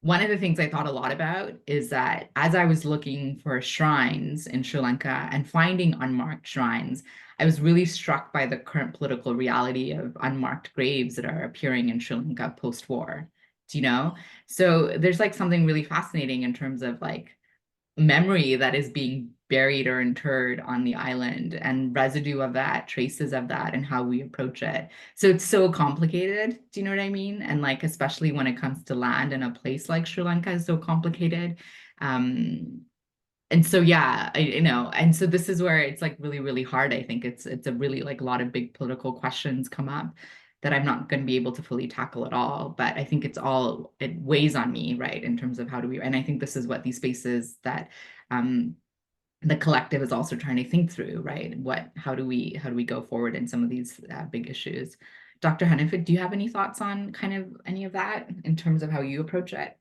one of the things I thought a lot about is that as I was looking for shrines in Sri Lanka and finding unmarked shrines, I was really struck by the current political reality of unmarked graves that are appearing in Sri Lanka post-war, So there's like something really fascinating in terms of like memory that is being buried or interred on the island, and residue of that, traces of that, and how we approach it. So it's so complicated. Do you know what I mean? And like, especially when it comes to land, and a place like Sri Lanka is so complicated. And so, yeah, and so this is where it's like really, really hard. I think it's a really like a lot of big political questions come up that I'm not going to be able to fully tackle at all. But I think it weighs on me, right, in terms of and I think this is what these spaces that the collective is also trying to think through, right? How do we go forward in some of these big issues? Dr. Haniffa, do you have any thoughts on kind of any of that in terms of how you approach it?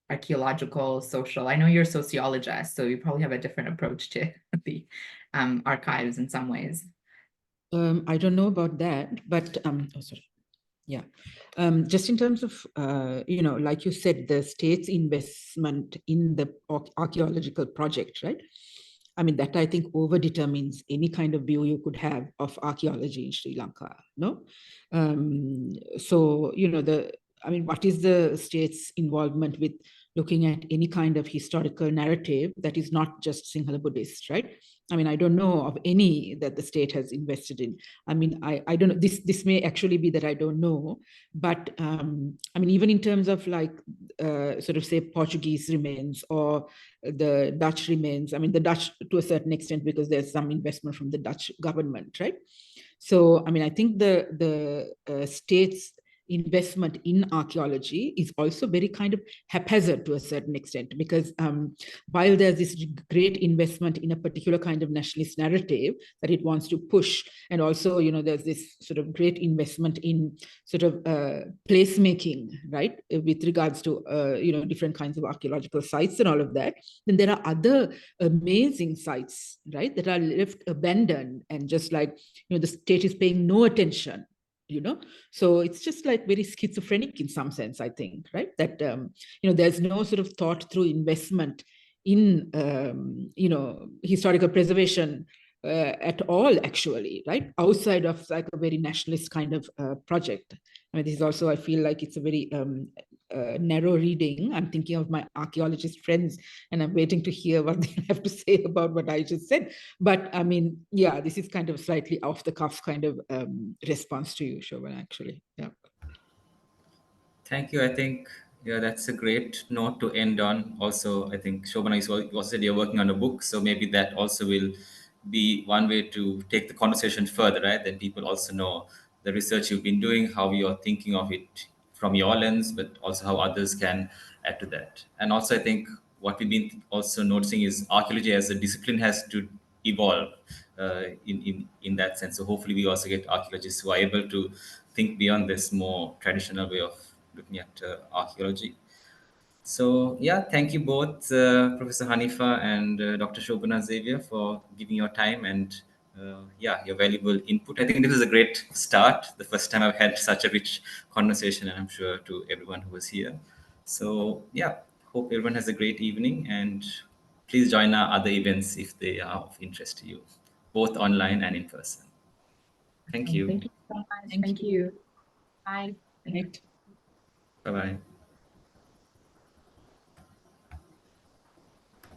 Archaeological, social. I know you're a sociologist, so you probably have a different approach to the archives in some ways. I don't know about that, but oh, sorry. Yeah. Just in terms of, like you said, the state's investment in the archaeological project, right? I mean, that I think over-determines any kind of view you could have of archaeology in Sri Lanka, no? So, what is the state's involvement with looking at any kind of historical narrative that is not just Sinhala Buddhist, right? I mean, I don't know of any that the state has invested in. I mean, I don't know, this may actually be that I don't know, but I mean, even in terms of like, sort of say Portuguese remains or the Dutch remains, I mean, the Dutch to a certain extent, because there's some investment from the Dutch government, right? So, I mean, I think the state's investment in archaeology is also very kind of haphazard to a certain extent, because while there's this great investment in a particular kind of nationalist narrative that it wants to push, and also, there's this sort of great investment in sort of placemaking, right, with regards to, different kinds of archaeological sites and all of that, then there are other amazing sites, right, that are left abandoned and just like, the state is paying no attention, so it's just like very schizophrenic in some sense, I think, right, that there's no sort of thought through investment in historical preservation at all, actually, right, outside of like a very nationalist kind of project. I mean, this is also, I feel like it's a very narrow reading. I'm thinking of my archaeologist friends and I'm waiting to hear what they have to say about what I just said. But I mean, yeah, this is kind of slightly off the cuff kind of response to you, Shobhana, actually. Yeah. Thank you. I think, yeah, that's a great note to end on. Also, I think Shobhana, you also said you're working on a book, so maybe that also will be one way to take the conversation further, right? Then people also know the research you've been doing, how you're thinking of it from your lens, but also how others can add to that. And also, I think what we've been also noticing is archaeology as a discipline has to evolve in that sense. So hopefully, we also get archaeologists who are able to think beyond this more traditional way of looking at archaeology. So yeah, thank you both, Professor Haniffa and Dr. Shobhana Xavier, for giving your time and your valuable input. I think this is a great start. The first time I've had such a rich conversation, and I'm sure to everyone who was here. So yeah, hope everyone has a great evening, and please join our other events if they are of interest to you, both online and in person. Thank you. Thank you so much. Thank you. Bye. Right. Bye-bye.